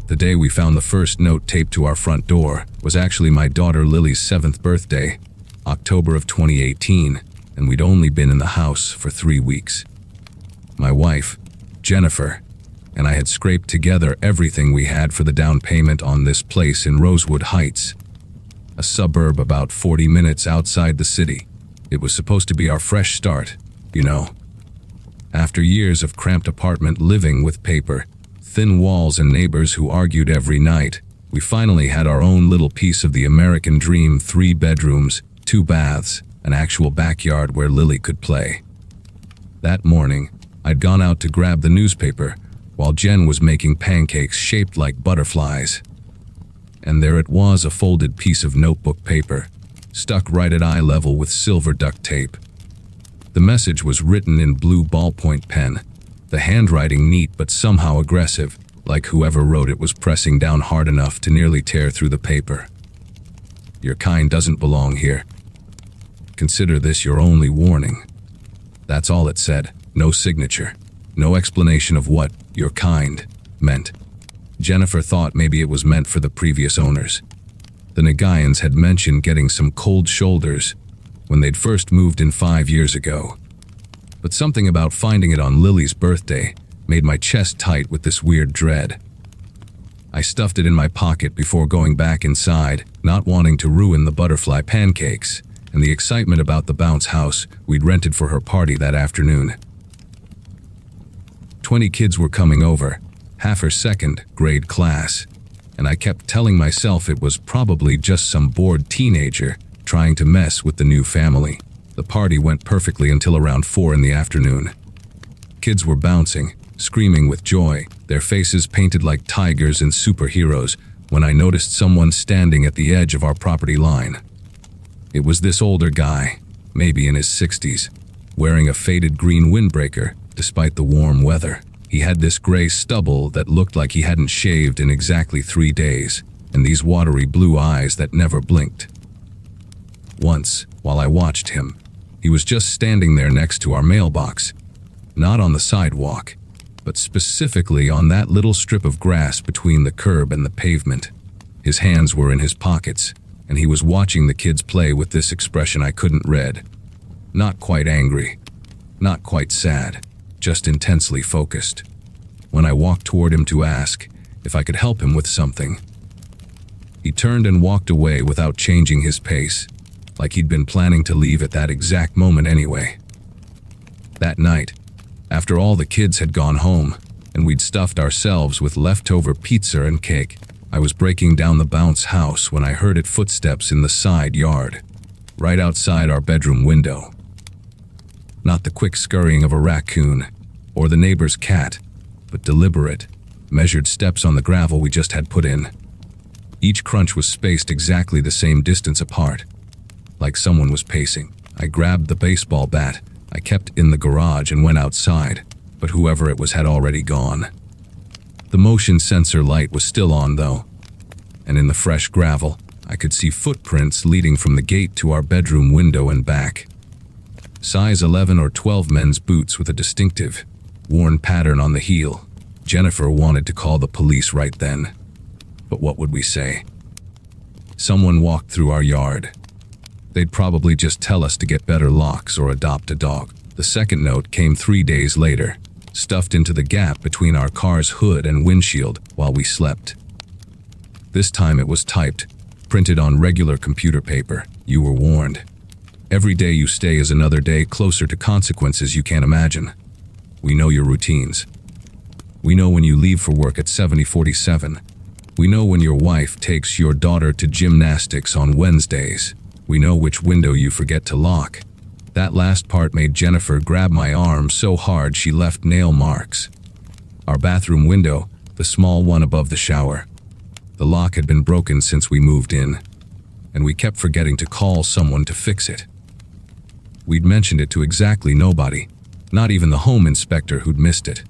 The day we found the first note taped to our front door was actually my daughter Lily's 7th birthday, October of 2018, and we'd only been in the house for 3 weeks. My wife, Jennifer, and I had scraped together everything we had for the down payment on this place in Rosewood Heights, a suburb about 40 minutes outside the city. It was supposed to be our fresh start, you know. After years of cramped apartment living with paper, thin walls and neighbors who argued every night, we finally had our own little piece of the American dream: 3 bedrooms, 2 baths, an actual backyard where Lily could play. That morning, I'd gone out to grab the newspaper while Jen was making pancakes shaped like butterflies. And there it was, a folded piece of notebook paper, stuck right at eye level with silver duct tape. The message was written in blue ballpoint pen, the handwriting neat but somehow aggressive, like whoever wrote it was pressing down hard enough to nearly tear through the paper. Your kind doesn't belong here. Consider this your only warning. That's all it said, no signature, no explanation of what your kind meant. Jennifer thought maybe it was meant for the previous owners. The Nagayans had mentioned getting some cold shoulders when they'd first moved in 5 years ago. But something about finding it on Lily's birthday made my chest tight with this weird dread. I stuffed it in my pocket before going back inside, not wanting to ruin the butterfly pancakes and the excitement about the bounce house we'd rented for her party that afternoon. 20 kids were coming over, half her 2nd grade class, and I kept telling myself it was probably just some bored teenager trying to mess with the new family. The party went perfectly until around 4 in the afternoon. Kids were bouncing, screaming with joy, their faces painted like tigers and superheroes, when I noticed someone standing at the edge of our property line. It was this older guy, maybe in his 60s, wearing a faded green windbreaker despite the warm weather. He had this gray stubble that looked like he hadn't shaved in exactly 3 days, and these watery blue eyes that never blinked. Once, while I watched him, he was just standing there next to our mailbox, not on the sidewalk, but specifically on that little strip of grass between the curb and the pavement. His hands were in his pockets, and he was watching the kids play with this expression I couldn't read. Not quite angry, not quite sad, just intensely focused. When I walked toward him to ask if I could help him with something, he turned and walked away without changing his pace, like he'd been planning to leave at that exact moment anyway. That night, after all the kids had gone home and we'd stuffed ourselves with leftover pizza and cake, I was breaking down the bounce house when I heard footsteps in the side yard, right outside our bedroom window. Not the quick scurrying of a raccoon or the neighbor's cat, but deliberate, measured steps on the gravel we just had put in. Each crunch was spaced exactly the same distance apart, like someone was pacing. I grabbed the baseball bat I kept in the garage and went outside, but whoever it was had already gone. The motion sensor light was still on though, and in the fresh gravel, I could see footprints leading from the gate to our bedroom window and back. Size 11 or 12 men's boots with a distinctive, worn pattern on the heel. Jennifer wanted to call the police right then. But what would we say? Someone walked through our yard. They'd probably just tell us to get better locks or adopt a dog. The second note came 3 days later, stuffed into the gap between our car's hood and windshield while we slept. This time it was typed, printed on regular computer paper. You were warned. Every day you stay is another day closer to consequences you can't imagine. We know your routines. We know when you leave for work at 70:47. We know when your wife takes your daughter to gymnastics on Wednesdays. We know which window you forget to lock. That last part made Jennifer grab my arm so hard she left nail marks. Our bathroom window, the small one above the shower. The lock had been broken since we moved in, and we kept forgetting to call someone to fix it. We'd mentioned it to exactly nobody, not even the home inspector who'd missed it.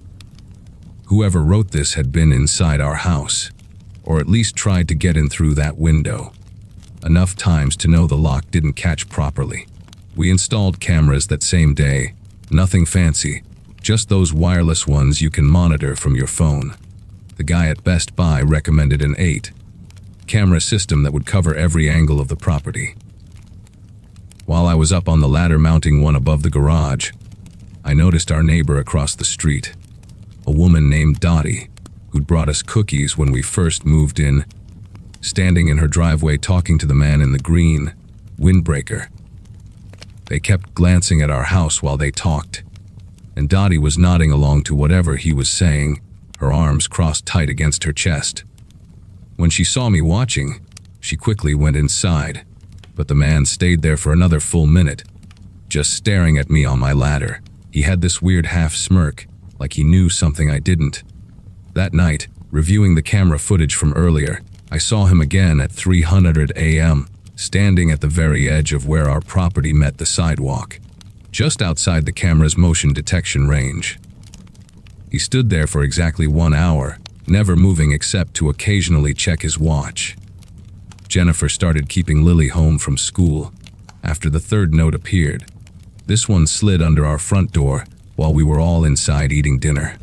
Whoever wrote this had been inside our house, or at least tried to get in through that window, enough times to know the lock didn't catch properly. We installed cameras that same day, nothing fancy, just those wireless ones you can monitor from your phone. The guy at Best Buy recommended an 8-camera system that would cover every angle of the property. While I was up on the ladder mounting one above the garage, I noticed our neighbor across the street, a woman named Dottie, who'd brought us cookies when we first moved in, standing in her driveway talking to the man in the green windbreaker. They kept glancing at our house while they talked, and Dottie was nodding along to whatever he was saying, her arms crossed tight against her chest. When she saw me watching, she quickly went inside, but the man stayed there for another full minute, just staring at me on my ladder. He had this weird half smirk, like he knew something I didn't. That night, reviewing the camera footage from earlier, I saw him again at 3:00 a.m., standing at the very edge of where our property met the sidewalk, just outside the camera's motion detection range. He stood there for exactly 1 hour, never moving except to occasionally check his watch. Jennifer started keeping Lily home from school after the third note appeared. This one slid under our front door while we were all inside eating dinner.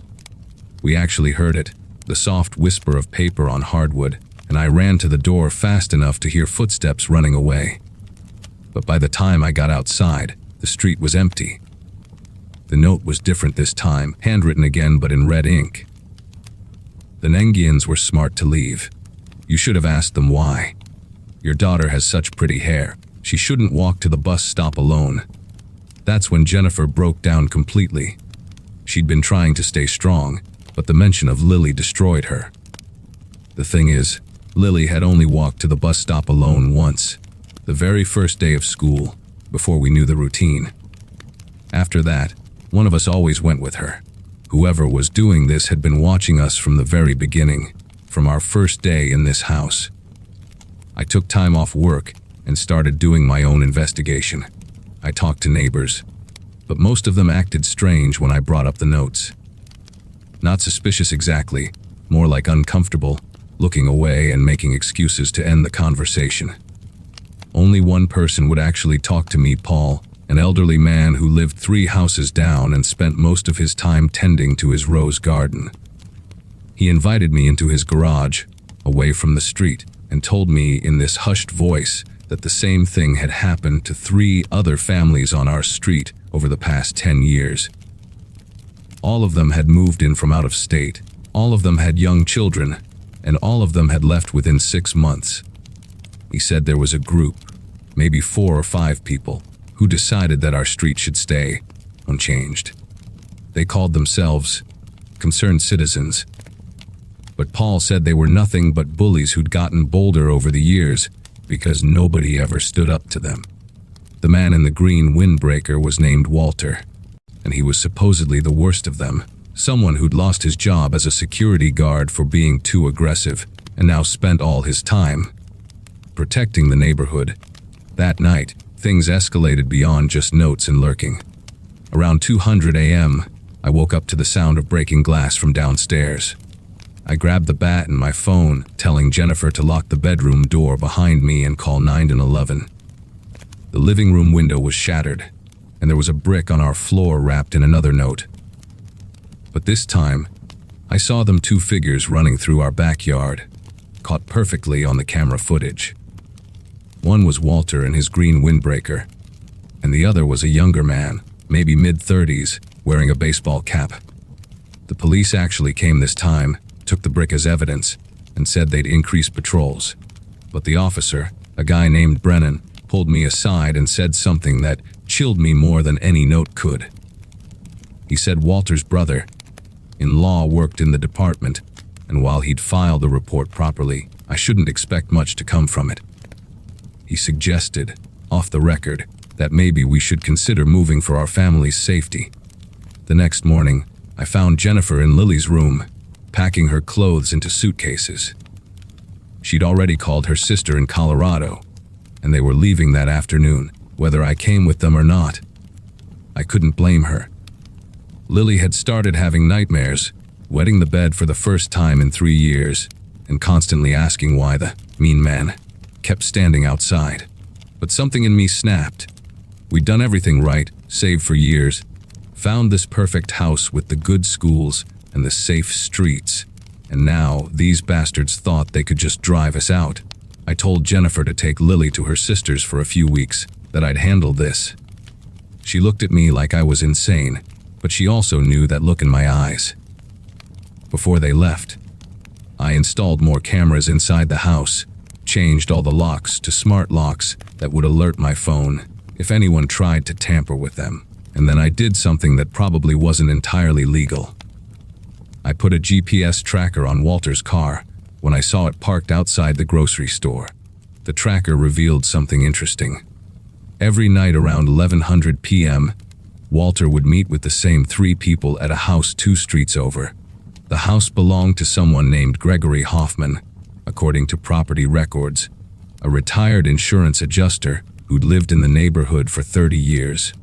We actually heard it, the soft whisper of paper on hardwood, and I ran to the door fast enough to hear footsteps running away. But by the time I got outside, the street was empty. The note was different this time, handwritten again but in red ink. The Nengians were smart to leave. You should have asked them why. Your daughter has such pretty hair. She shouldn't walk to the bus stop alone. That's when Jennifer broke down completely. She'd been trying to stay strong, but the mention of Lily destroyed her. The thing is, Lily had only walked to the bus stop alone once, the very first day of school, before we knew the routine. After that, one of us always went with her. Whoever was doing this had been watching us from the very beginning, from our first day in this house. I took time off work and started doing my own investigation. I talked to neighbors, but most of them acted strange when I brought up the notes. Not suspicious exactly, more like uncomfortable, looking away and making excuses to end the conversation. Only one person would actually talk to me, Paul, an elderly man who lived 3 houses down and spent most of his time tending to his rose garden. He invited me into his garage, away from the street, and told me in this hushed voice that the same thing had happened to 3 other families on our street over the past 10 years. All of them had moved in from out of state, all of them had young children, and all of them had left within 6 months. He said there was a group, maybe 4 or 5 people, who decided that our street should stay unchanged. They called themselves concerned citizens. But Paul said they were nothing but bullies who'd gotten bolder over the years because nobody ever stood up to them. The man in the green windbreaker was named Walter, and he was supposedly the worst of them, someone who'd lost his job as a security guard for being too aggressive and now spent all his time protecting the neighborhood. That night, things escalated beyond just notes and lurking. Around 2:00 a.m., I woke up to the sound of breaking glass from downstairs. I grabbed the bat and my phone, telling Jennifer to lock the bedroom door behind me and call 911. The living room window was shattered, and there was a brick on our floor wrapped in another note. But this time, I saw them 2 figures running through our backyard, caught perfectly on the camera footage. One was Walter in his green windbreaker, and the other was a younger man, maybe mid-30s, wearing a baseball cap. The police actually came this time, took the brick as evidence, and said they'd increase patrols. But the officer, a guy named Brennan, pulled me aside and said something that chilled me more than any note could. He said Walter's brother-in-law worked in the department, and while he'd filed the report properly, I shouldn't expect much to come from it. He suggested, off the record, that maybe we should consider moving for our family's safety. The next morning, I found Jennifer in Lily's room, packing her clothes into suitcases. She'd already called her sister in Colorado, and they were leaving that afternoon, whether I came with them or not. I couldn't blame her. Lily had started having nightmares, wetting the bed for the first time in 3 years, and constantly asking why the mean man kept standing outside. But something in me snapped. We'd done everything right, saved for years, found this perfect house with the good schools and the safe streets, And now, these bastards thought they could just drive us out. I told Jennifer to take Lily to her sister's for a few weeks, that I'd handle this. She looked at me like I was insane, but she also knew that look in my eyes. Before they left, I installed more cameras inside the house, changed all the locks to smart locks that would alert my phone if anyone tried to tamper with them. And then I did something that probably wasn't entirely legal. I put a GPS tracker on Walter's car when I saw it parked outside the grocery store. The tracker revealed something interesting. Every night around 11:00 p.m., Walter would meet with the same 3 people at a house 2 streets over. The house belonged to someone named Gregory Hoffman, according to property records, a retired insurance adjuster who'd lived in the neighborhood for 30 years.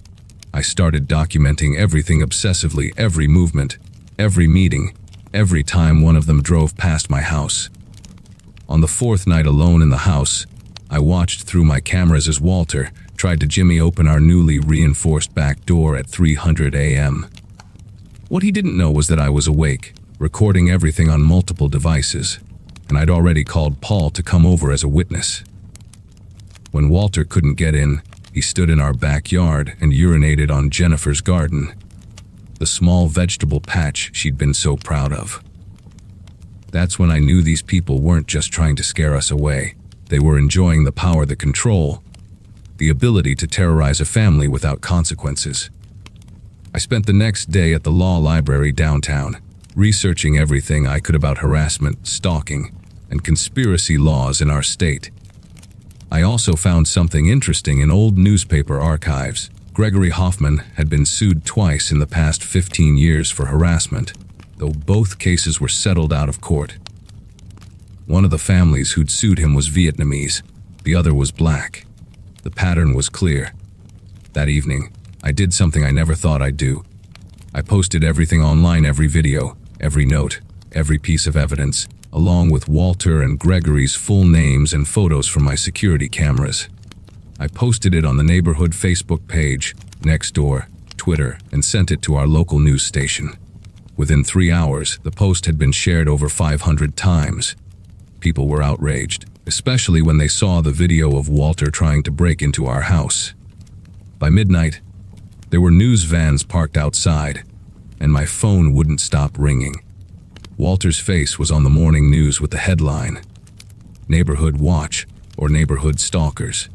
I started documenting everything obsessively, every movement, every meeting, every time one of them drove past my house. On the 4th night alone in the house, I watched through my cameras as Walter tried to jimmy open our newly reinforced back door at 3:00 a.m. What he didn't know was that I was awake, recording everything on multiple devices, and I'd already called Paul to come over as a witness. When Walter couldn't get in, he stood in our backyard and urinated on Jennifer's garden, the small vegetable patch she'd been so proud of. That's when I knew these people weren't just trying to scare us away. They were enjoying the power, the control, the ability to terrorize a family without consequences. I spent the next day at the law library downtown, researching everything I could about harassment, stalking, and conspiracy laws in our state. I also found something interesting in old newspaper archives. Gregory Hoffman had been sued twice in the past 15 years for harassment, though both cases were settled out of court. One of the families who'd sued him was Vietnamese, the other was black. The pattern was clear. That evening, I did something I never thought I'd do. I posted everything online, every video, every note, every piece of evidence, along with Walter and Gregory's full names and photos from my security cameras. I posted it on the neighborhood Facebook page, Nextdoor, Twitter, and sent it to our local news station. Within 3 hours, the post had been shared over 500 times. People were outraged, especially when they saw the video of Walter trying to break into our house. By midnight, there were news vans parked outside, and my phone wouldn't stop ringing. Walter's face was on the morning news with the headline, "Neighborhood Watch" or "Neighborhood Stalkers."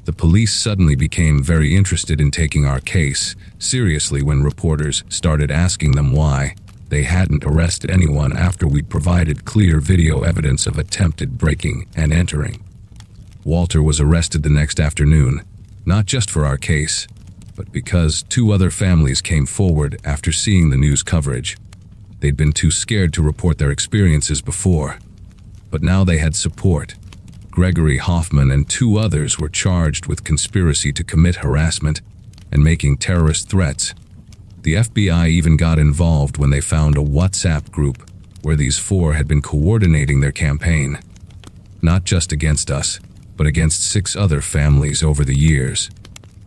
The police suddenly became very interested in taking our case seriously when reporters started asking them why they hadn't arrested anyone after we'd provided clear video evidence of attempted breaking and entering. Walter was arrested the next afternoon, not just for our case, but because 2 other families came forward after seeing the news coverage. They'd been too scared to report their experiences before, but now they had support. Gregory Hoffman and 2 others were charged with conspiracy to commit harassment and making terrorist threats. The FBI even got involved when they found a WhatsApp group where these 4 had been coordinating their campaign, not just against us, but against 6 other families over the years.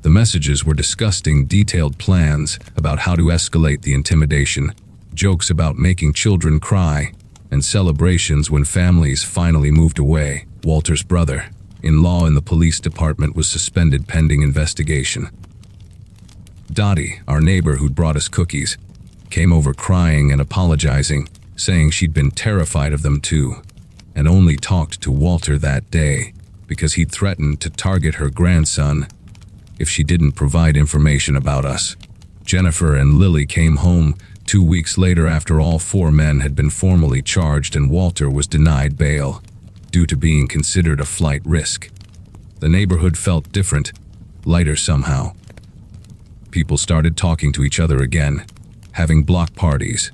The messages were discussing detailed plans about how to escalate the intimidation, jokes about making children cry, and celebrations when families finally moved away. Walter's brother-in-law in the police department was suspended pending investigation. Dottie, our neighbor who'd brought us cookies, came over crying and apologizing, saying she'd been terrified of them too, and only talked to Walter that day because he'd threatened to target her grandson if she didn't provide information about us. Jennifer and Lily came home 2 weeks later after all 4 men had been formally charged and Walter was denied bail due to being considered a flight risk. The neighborhood felt different, lighter somehow. People started talking to each other again, having block parties,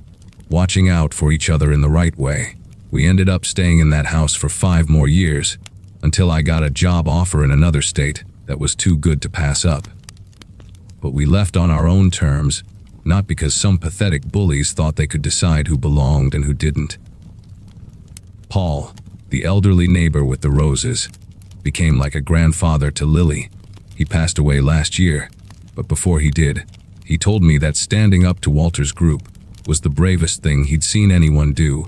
watching out for each other in the right way. We ended up staying in that house for 5 more years, until I got a job offer in another state that was too good to pass up. But we left on our own terms, not because some pathetic bullies thought they could decide who belonged and who didn't. Paul, the elderly neighbor with the roses, became like a grandfather to Lily. He passed away last year, but before he did, he told me that standing up to Walter's group was the bravest thing he'd seen anyone do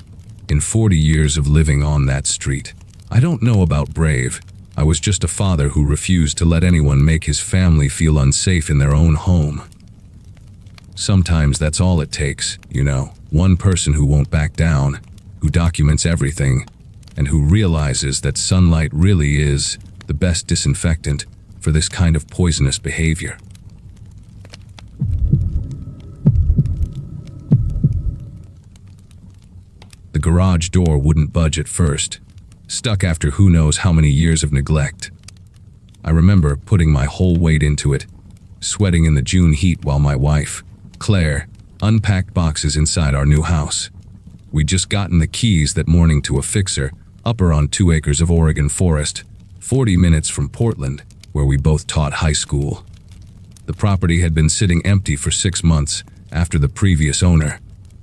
in 40 years of living on that street. I don't know about brave. I was just a father who refused to let anyone make his family feel unsafe in their own home. Sometimes that's all it takes, you know. One person who won't back down, who documents everything, and who realizes that sunlight really is the best disinfectant for this kind of poisonous behavior. The garage door wouldn't budge at first, stuck after who knows how many years of neglect. I remember putting my whole weight into it, sweating in the June heat while my wife, Claire, unpacked boxes inside our new house. We'd just gotten the keys that morning to a fixer up around 2 acres of Oregon forest, 40 minutes from Portland, where we both taught high school. The property had been sitting empty for 6 months after the previous owner,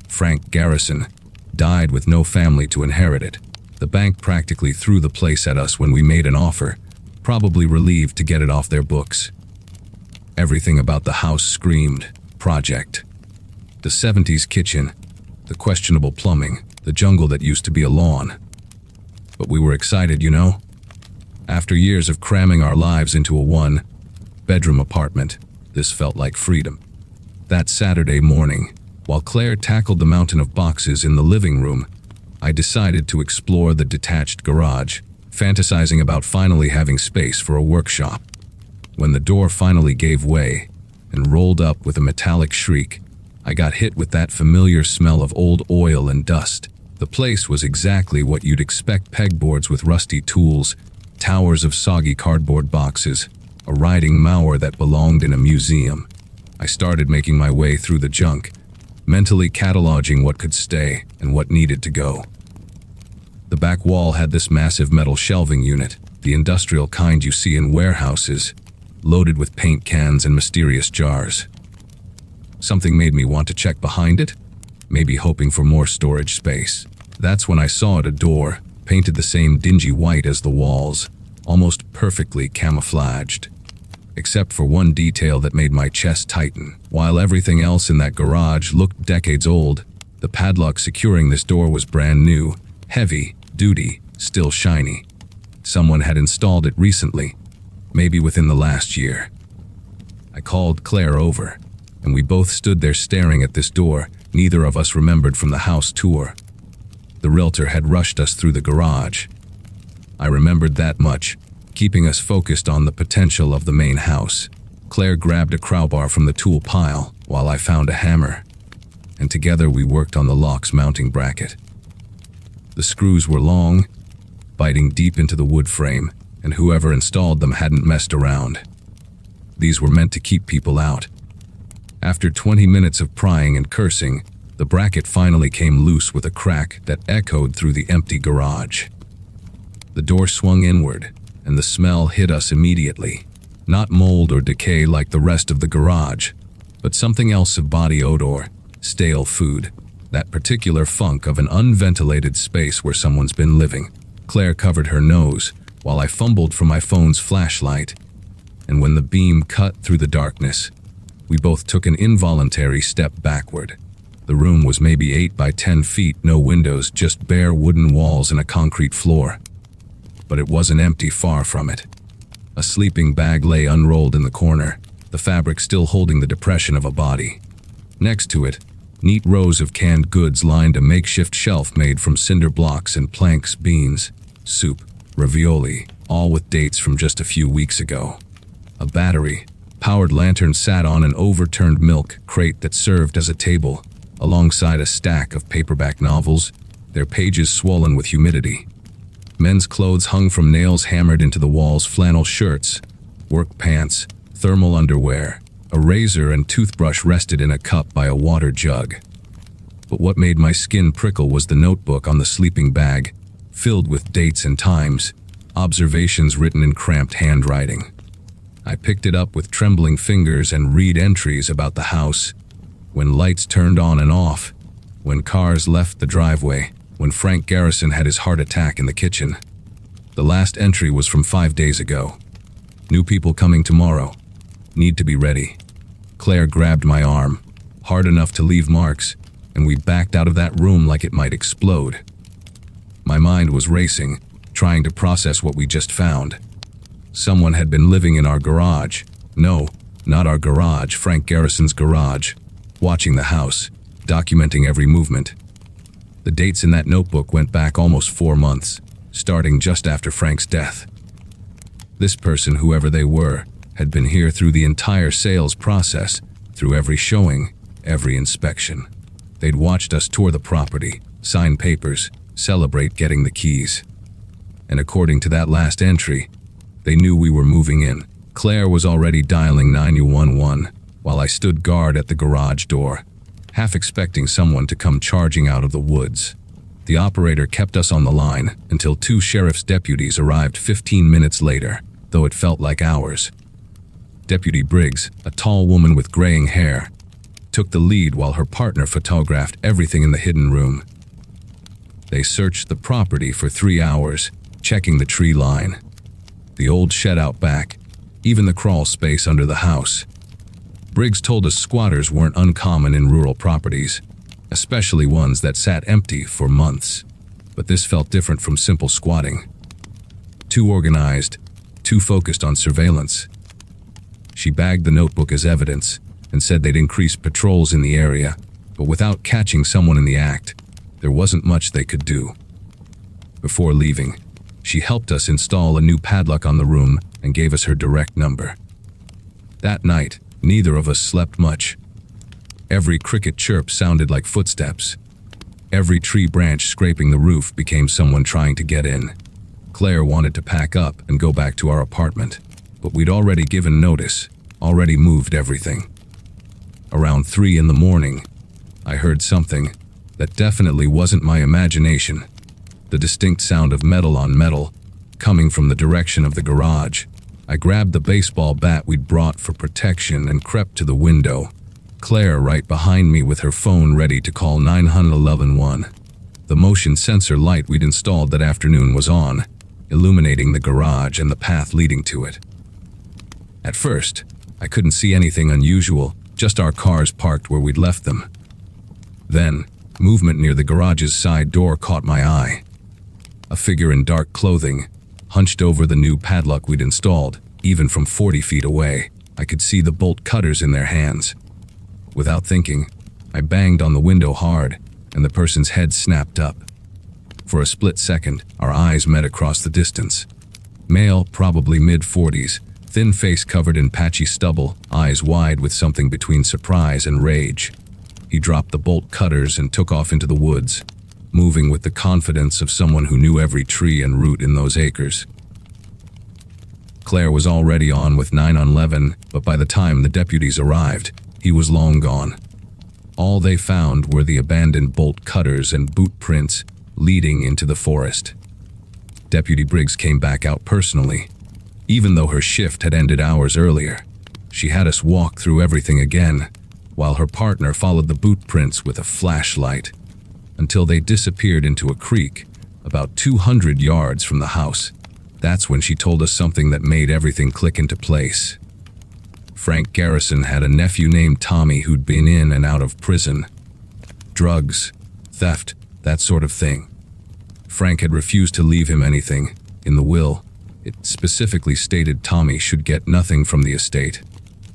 Frank Garrison, died with no family to inherit it. The bank practically threw the place at us when we made an offer, probably relieved to get it off their books. Everything about the house screamed project. The 70s kitchen, the questionable plumbing, the jungle that used to be a lawn. But we were excited, you know? After years of cramming our lives into a one-bedroom apartment, this felt like freedom. That Saturday morning, while Claire tackled the mountain of boxes in the living room, I decided to explore the detached garage, fantasizing about finally having space for a workshop. When the door finally gave way and rolled up with a metallic shriek, I got hit with that familiar smell of old oil and dust. The place was exactly what you'd expect: pegboards with rusty tools, towers of soggy cardboard boxes, a rotting mower that belonged in a museum. I started making my way through the junk, mentally cataloging what could stay and what needed to go. The back wall had this massive metal shelving unit, the industrial kind you see in warehouses, loaded with paint cans and mysterious jars. Something made me want to check behind it, maybe hoping for more storage space. That's when I saw it: a door, painted the same dingy white as the walls, almost perfectly camouflaged. Except for one detail that made my chest tighten. While everything else in that garage looked decades old, the padlock securing this door was brand new, heavy, duty, still shiny. Someone had installed it recently, maybe within the last year. I called Claire over, and we both stood there staring at this door neither of us remembered from the house tour. The realtor had rushed us through the garage. I remembered that much, keeping us focused on the potential of the main house. Claire grabbed a crowbar from the tool pile, while I found a hammer, and together we worked on the lock's mounting bracket. The screws were long, biting deep into the wood frame, and whoever installed them hadn't messed around. These were meant to keep people out. After 20 minutes of prying and cursing, the bracket finally came loose with a crack that echoed through the empty garage. The door swung inward, and the smell hit us immediately. Not mold or decay like the rest of the garage, but something else: of body odor, stale food, that particular funk of an unventilated space where someone's been living. Claire covered her nose, while I fumbled for my phone's flashlight, and when the beam cut through the darkness, we both took an involuntary step backward. The room was maybe 8 by 10 feet, no windows, just bare wooden walls and a concrete floor. But it wasn't empty, far from it. A sleeping bag lay unrolled in the corner, the fabric still holding the depression of a body. Next to it, neat rows of canned goods lined a makeshift shelf made from cinder blocks and planks: beans, soup, ravioli, all with dates from just a few weeks ago. A battery-powered lantern sat on an overturned milk crate that served as a table, alongside a stack of paperback novels, their pages swollen with humidity. Men's clothes hung from nails hammered into the walls: flannel shirts, work pants, thermal underwear. A razor and toothbrush rested in a cup by a water jug. But what made my skin prickle was the notebook on the sleeping bag, filled with dates and times, observations written in cramped handwriting. I picked it up with trembling fingers and read entries about the house: when lights turned on and off, when cars left the driveway, when Frank Garrison had his heart attack in the kitchen. The last entry was from 5 days ago. New people coming tomorrow. Need to be ready. Claire grabbed my arm, hard enough to leave marks, and we backed out of that room like it might explode. My mind was racing, trying to process what we just found. Someone had been living in our garage. No, not our garage, Frank Garrison's garage, watching the house, documenting every movement. The dates in that notebook went back almost 4 months, starting just after Frank's death. This person, whoever they were, had been here through the entire sales process, through every showing, every inspection. They'd watched us tour the property, sign papers, celebrate getting the keys. And according to that last entry, they knew we were moving in. Claire was already dialing 911 while I stood guard at the garage door, half expecting someone to come charging out of the woods. The operator kept us on the line until 2 sheriff's deputies arrived 15 minutes later, though it felt like hours. Deputy Briggs, a tall woman with graying hair, took the lead while her partner photographed everything in the hidden room. They searched the property for 3 hours, checking the tree line, the old shed out back, even the crawl space under the house. Briggs told us squatters weren't uncommon in rural properties, especially ones that sat empty for months. But this felt different from simple squatting. Too organized, too focused on surveillance. She bagged the notebook as evidence and said they'd increased patrols in the area, but without catching someone in the act, there wasn't much they could do. Before leaving, she helped us install a new padlock on the room and gave us her direct number. That night, neither of us slept much. Every cricket chirp sounded like footsteps. Every tree branch scraping the roof became someone trying to get in. Claire wanted to pack up and go back to our apartment, but we'd already given notice, already moved everything. Around 3 in the morning, I heard something that definitely wasn't my imagination. The distinct sound of metal on metal, coming from the direction of the garage. I grabbed the baseball bat we'd brought for protection and crept to the window. Claire right behind me with her phone ready to call 911. The motion sensor light we'd installed that afternoon was on, illuminating the garage and the path leading to it. At first, I couldn't see anything unusual, just our cars parked where we'd left them. Then, movement near the garage's side door caught my eye. A figure in dark clothing, hunched over the new padlock we'd installed. Even from 40 feet away, I could see the bolt cutters in their hands. Without thinking, I banged on the window hard, and the person's head snapped up. For a split second, our eyes met across the distance. Male, probably mid-40s, thin face covered in patchy stubble, eyes wide with something between surprise and rage. He dropped the bolt cutters and took off into the woods, moving with the confidence of someone who knew every tree and root in those acres. Claire was already on with 911, but by the time the deputies arrived, he was long gone. All they found were the abandoned bolt cutters and boot prints leading into the forest. Deputy Briggs came back out personally. Even though her shift had ended hours earlier, she had us walk through everything again, while her partner followed the boot prints with a flashlight, until they disappeared into a creek about 200 yards from the house. That's when she told us something that made everything click into place. Frank Garrison had a nephew named Tommy who'd been in and out of prison. Drugs, theft, that sort of thing. Frank had refused to leave him anything. In the will, it specifically stated Tommy should get nothing from the estate.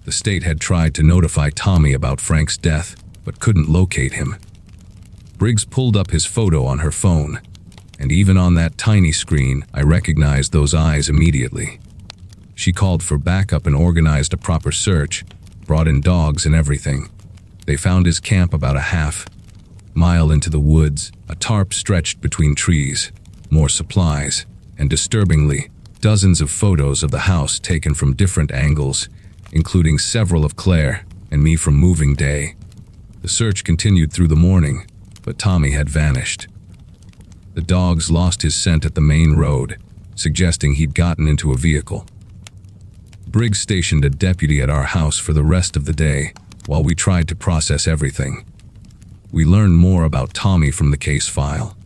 The state had tried to notify Tommy about Frank's death, but couldn't locate him. Briggs pulled up his photo on her phone, and even on that tiny screen, I recognized those eyes immediately. She called for backup and organized a proper search, brought in dogs and everything. They found his camp about a half-mile into the woods, a tarp stretched between trees, more supplies, and disturbingly, dozens of photos of the house taken from different angles, including several of Claire and me from moving day. The search continued through the morning, but Tommy had vanished. The dogs lost his scent at the main road, suggesting he'd gotten into a vehicle. Briggs stationed a deputy at our house for the rest of the day, while we tried to process everything. We learned more about Tommy from the case file.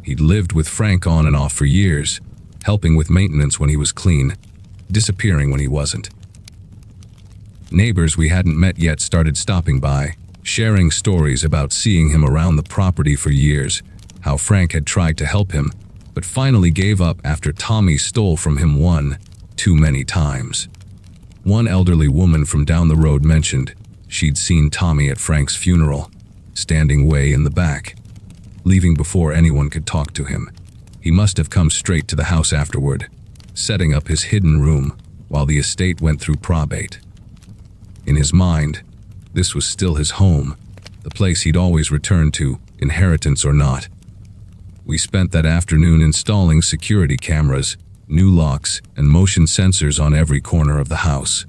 He'd lived with Frank on and off for years, helping with maintenance when he was clean, disappearing when he wasn't. Neighbors we hadn't met yet started stopping by, sharing stories about seeing him around the property for years, how Frank had tried to help him, but finally gave up after Tommy stole from him one too many times. One elderly woman from down the road mentioned she'd seen Tommy at Frank's funeral, standing way in the back, leaving before anyone could talk to him. He must have come straight to the house afterward, setting up his hidden room while the estate went through probate. In his mind, this was still his home, the place he'd always returned to, inheritance or not. We spent that afternoon installing security cameras, new locks, and motion sensors on every corner of the house.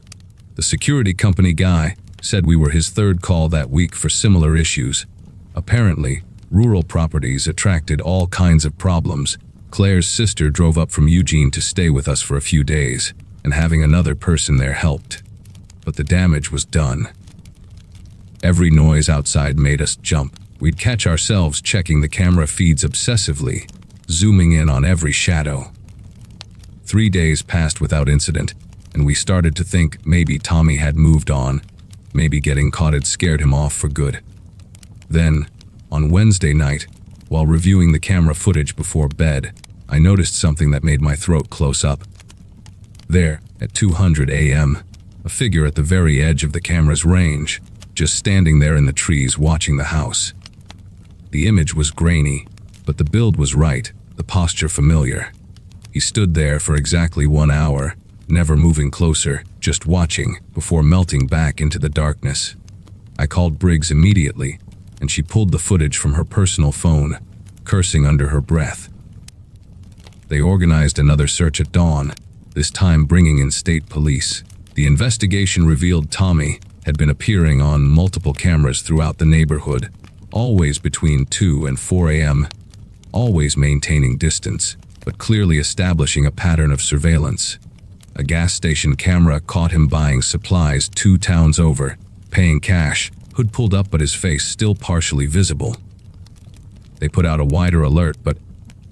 The security company guy said we were his third call that week for similar issues. Apparently, rural properties attracted all kinds of problems. Claire's sister drove up from Eugene to stay with us for a few days, and having another person there helped. But the damage was done. Every noise outside made us jump. We'd catch ourselves checking the camera feeds obsessively, zooming in on every shadow. 3 days passed without incident, and we started to think maybe Tommy had moved on. Maybe getting caught had scared him off for good. Then, on Wednesday night, while reviewing the camera footage before bed, I noticed something that made my throat close up. There, at 2:00 a.m., a figure at the very edge of the camera's range, just standing there in the trees watching the house. The image was grainy, but the build was right, the posture familiar. He stood there for exactly 1 hour, never moving closer, just watching, before melting back into the darkness. I called Briggs immediately, and she pulled the footage from her personal phone, cursing under her breath. They organized another search at dawn, this time bringing in state police. The investigation revealed Tommy had been appearing on multiple cameras throughout the neighborhood, always between 2 and 4 a.m., always maintaining distance, but clearly establishing a pattern of surveillance. A gas station camera caught him buying supplies 2 towns over, paying cash, hood pulled up but his face still partially visible. They put out a wider alert, but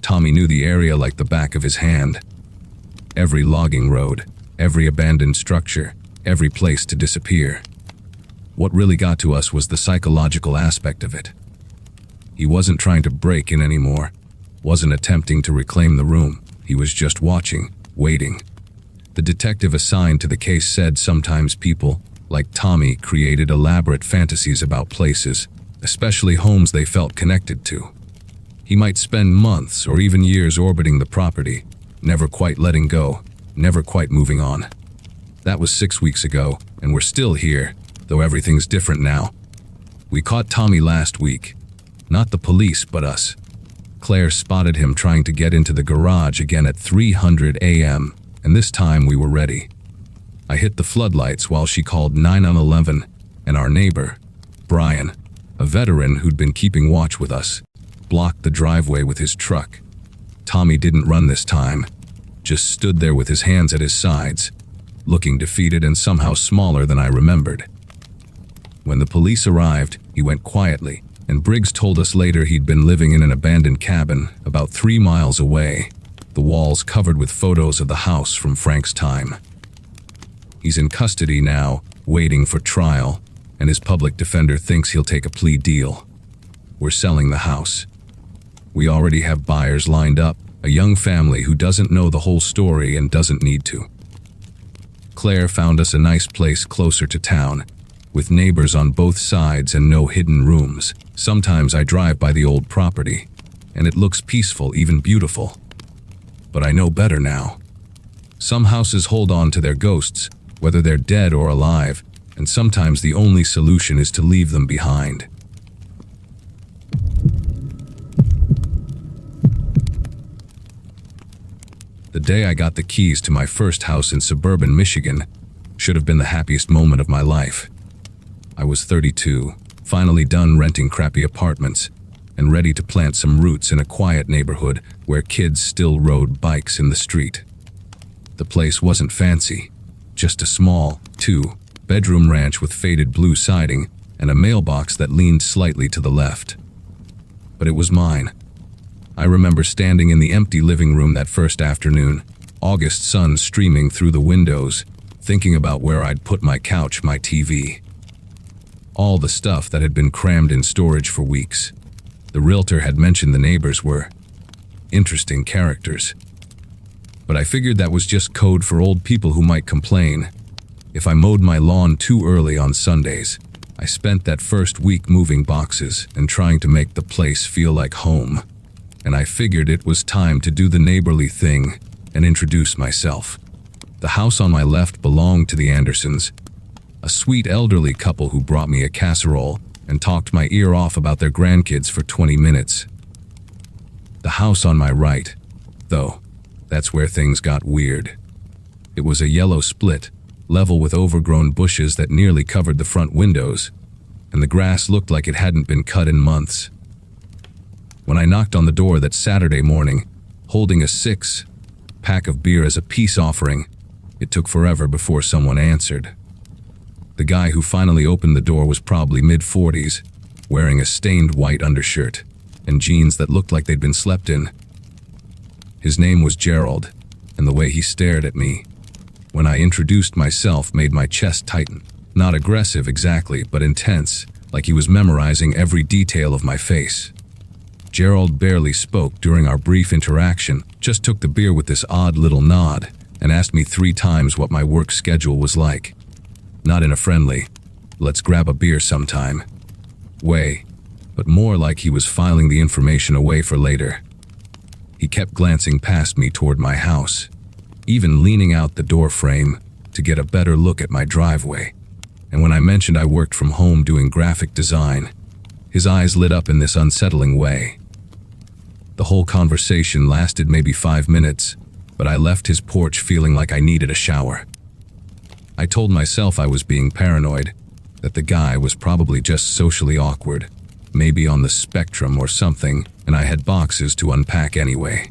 Tommy knew the area like the back of his hand. Every logging road, every abandoned structure, every place to disappear. What really got to us was the psychological aspect of it. He wasn't trying to break in anymore, wasn't attempting to reclaim the room. He was just watching, waiting. The detective assigned to the case said sometimes people, like Tommy, created elaborate fantasies about places, especially homes they felt connected to. He might spend months or even years orbiting the property, never quite letting go, never quite moving on. That was 6 weeks ago, and we're still here, though everything's different now. We caught Tommy last week. Not the police, but us. Claire spotted him trying to get into the garage again at 3:00 a.m., and this time we were ready. I hit the floodlights while she called 911, and our neighbor, Brian, a veteran who'd been keeping watch with us, blocked the driveway with his truck. Tommy didn't run this time, just stood there with his hands at his sides, looking defeated and somehow smaller than I remembered. When the police arrived, he went quietly, and Briggs told us later he'd been living in an abandoned cabin about 3 miles away, the walls covered with photos of the house from Frank's time. He's in custody now, waiting for trial, and his public defender thinks he'll take a plea deal. We're selling the house. We already have buyers lined up, a young family who doesn't know the whole story and doesn't need to. Claire found us a nice place closer to town, with neighbors on both sides and no hidden rooms. Sometimes I drive by the old property, and it looks peaceful, even beautiful. But I know better now. Some houses hold on to their ghosts, whether they're dead or alive, and sometimes the only solution is to leave them behind. The day I got the keys to my first house in suburban Michigan should have been the happiest moment of my life. I was 32, finally done renting crappy apartments, and ready to plant some roots in a quiet neighborhood where kids still rode bikes in the street. The place wasn't fancy, just a small, 2-bedroom ranch with faded blue siding and a mailbox that leaned slightly to the left. But it was mine. I remember standing in the empty living room that first afternoon, August sun streaming through the windows, thinking about where I'd put my couch, my TV. all the stuff that had been crammed in storage for weeks. The realtor had mentioned the neighbors were interesting characters, but I figured that was just code for old people who might complain. If I mowed my lawn too early on Sundays, I spent that first week moving boxes and trying to make the place feel like home. And I figured it was time to do the neighborly thing and introduce myself. The house on my left belonged to the Andersons, a sweet elderly couple who brought me a casserole and talked my ear off about their grandkids for 20 minutes. The house on my right, though, that's where things got weird. It was a yellow split, level with overgrown bushes that nearly covered the front windows, and the grass looked like it hadn't been cut in months. When I knocked on the door that Saturday morning, holding a 6-pack of beer as a peace offering, it took forever before someone answered. The guy who finally opened the door was probably mid-40s, wearing a stained white undershirt and jeans that looked like they'd been slept in. His name was Gerald, and the way he stared at me when I introduced myself made my chest tighten. Not aggressive exactly, but intense, like he was memorizing every detail of my face. Gerald barely spoke during our brief interaction, just took the beer with this odd little nod, and asked me 3 times what my work schedule was like. Not in a friendly, let's grab a beer sometime way, but more like he was filing the information away for later. He kept glancing past me toward my house, even leaning out the door frame to get a better look at my driveway. And when I mentioned I worked from home doing graphic design, his eyes lit up in this unsettling way. The whole conversation lasted maybe 5 minutes, but I left his porch feeling like I needed a shower. I told myself I was being paranoid, that the guy was probably just socially awkward, maybe on the spectrum or something, and I had boxes to unpack anyway.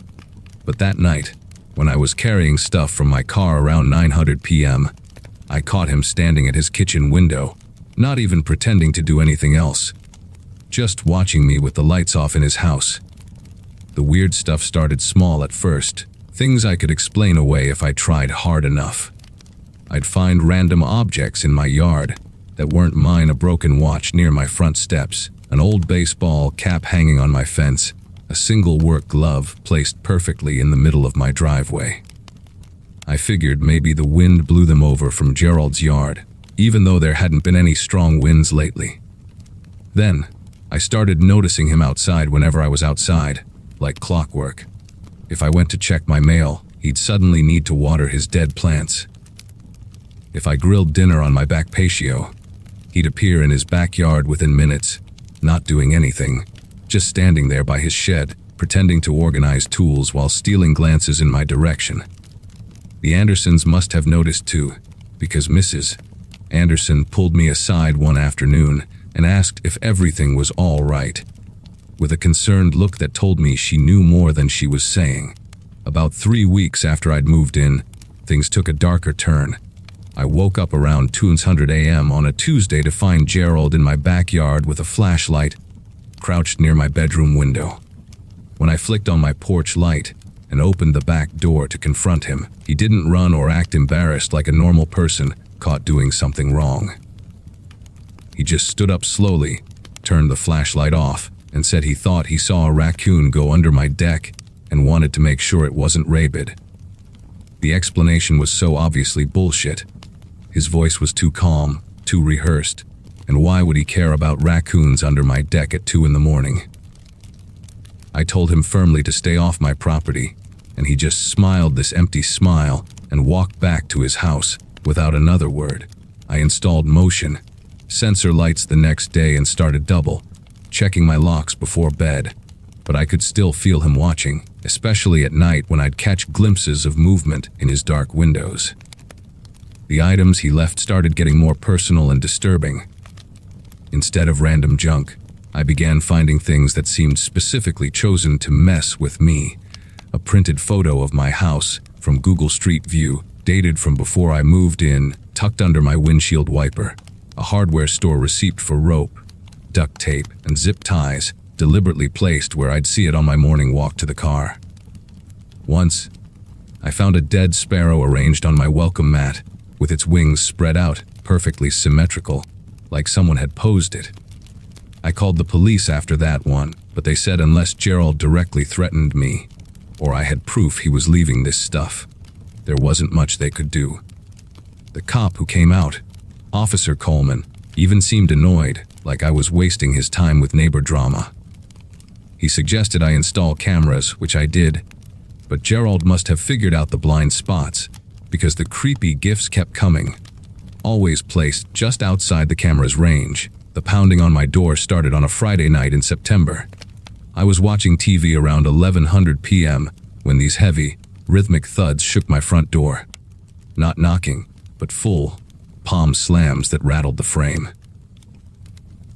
But that night, when I was carrying stuff from my car around 9:00 p.m., I caught him standing at his kitchen window, not even pretending to do anything else, just watching me with the lights off in his house. The weird stuff started small at first, things I could explain away if I tried hard enough. I'd find random objects in my yard that weren't mine, a broken watch near my front steps, an old baseball cap hanging on my fence, a single work glove placed perfectly in the middle of my driveway. I figured maybe the wind blew them over from Gerald's yard, even though there hadn't been any strong winds lately. Then, I started noticing him outside whenever I was outside, like clockwork. If I went to check my mail, he'd suddenly need to water his dead plants. If I grilled dinner on my back patio, he'd appear in his backyard within minutes, not doing anything, just standing there by his shed, pretending to organize tools while stealing glances in my direction. The Andersons must have noticed too, because Mrs. Anderson pulled me aside one afternoon and asked if everything was all right, with a concerned look that told me she knew more than she was saying. About 3 weeks after I'd moved in, things took a darker turn. I woke up around 2:00 a.m. on a Tuesday to find Gerald in my backyard with a flashlight, crouched near my bedroom window. When I flicked on my porch light and opened the back door to confront him, he didn't run or act embarrassed like a normal person caught doing something wrong. He just stood up slowly, turned the flashlight off, and said he thought he saw a raccoon go under my deck and wanted to make sure it wasn't rabid. The explanation was so obviously bullshit. His voice was too calm, too rehearsed, and why would he care about raccoons under my deck at 2 a.m? I told him firmly to stay off my property, and he just smiled this empty smile and walked back to his house without another word. I installed motion sensor lights the next day and started double checking my locks before bed, but I could still feel him watching, especially at night when I'd catch glimpses of movement in his dark windows. The items he left started getting more personal and disturbing. Instead of random junk, I began finding things that seemed specifically chosen to mess with me. A printed photo of my house from Google Street View, dated from before I moved in, tucked under my windshield wiper. A hardware store receipt for rope, duct tape, and zip ties, deliberately placed where I'd see it on my morning walk to the car. Once, I found a dead sparrow arranged on my welcome mat, with its wings spread out, perfectly symmetrical, like someone had posed it. I called the police after that one, but they said unless Gerald directly threatened me, or I had proof he was leaving this stuff, there wasn't much they could do. The cop who came out, Officer Coleman, even seemed annoyed, like I was wasting his time with neighbor drama. He suggested I install cameras, which I did, but Gerald must have figured out the blind spots, because the creepy gifts kept coming, always placed just outside the camera's range. The pounding on my door started on a Friday night in September. I was watching TV around 11:00 p.m. when these heavy, rhythmic thuds shook my front door. Not knocking, but full, palm slams that rattled the frame.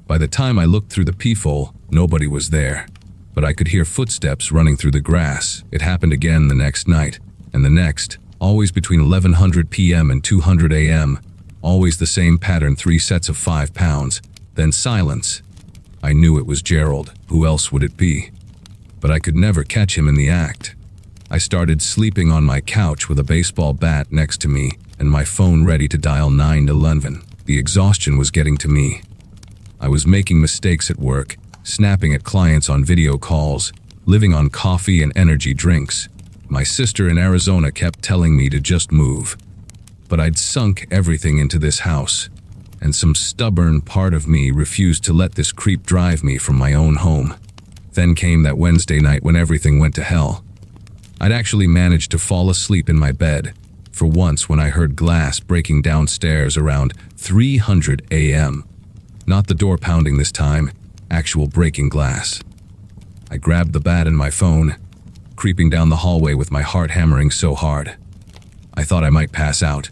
By the time I looked through the peephole, nobody was there, but I could hear footsteps running through the grass. It happened again the next night, and the next, always between 11:00 p.m. and 2:00 a.m., always the same pattern, 3 sets of 5 pounds, then silence. I knew it was Gerald. Who else would it be? But I could never catch him in the act. I started sleeping on my couch with a baseball bat next to me and my phone ready to dial 911. The exhaustion was getting to me. I was making mistakes at work, snapping at clients on video calls, living on coffee and energy drinks. My sister in Arizona kept telling me to just move. But I'd sunk everything into this house, and some stubborn part of me refused to let this creep drive me from my own home. Then came that Wednesday night when everything went to hell. I'd actually managed to fall asleep in my bed, for once, when I heard glass breaking downstairs around 3:00 a.m. Not the door pounding this time, actual breaking glass. I grabbed the bat and my phone, creeping down the hallway with my heart hammering so hard. I thought I might pass out.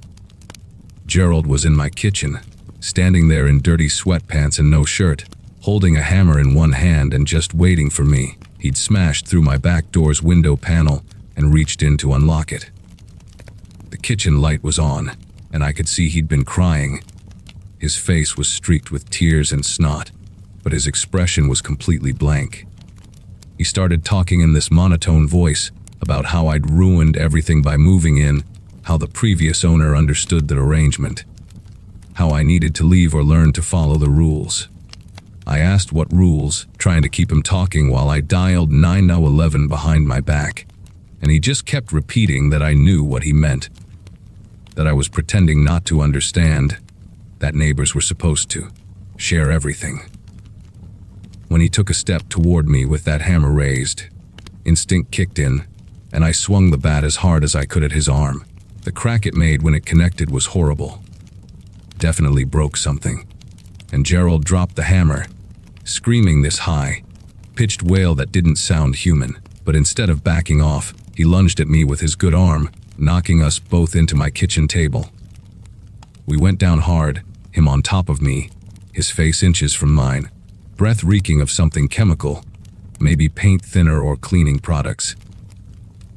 Gerald was in my kitchen, standing there in dirty sweatpants and no shirt, holding a hammer in one hand and just waiting for me. He'd smashed through my back door's window panel and reached in to unlock it. The kitchen light was on, and I could see he'd been crying. His face was streaked with tears and snot, but his expression was completely blank. He started talking in this monotone voice about how I'd ruined everything by moving in, how the previous owner understood the arrangement, how I needed to leave or learn to follow the rules. I asked what rules, trying to keep him talking while I dialed 911 behind my back, and he just kept repeating that I knew what he meant, that I was pretending not to understand, that neighbors were supposed to share everything. When he took a step toward me with that hammer raised, instinct kicked in, and I swung the bat as hard as I could at his arm. The crack it made when it connected was horrible. Definitely broke something. And Gerald dropped the hammer, screaming this high-pitched wail that didn't sound human. But instead of backing off, he lunged at me with his good arm, knocking us both into my kitchen table. We went down hard, him on top of me, his face inches from mine, breath reeking of something chemical, maybe paint thinner or cleaning products.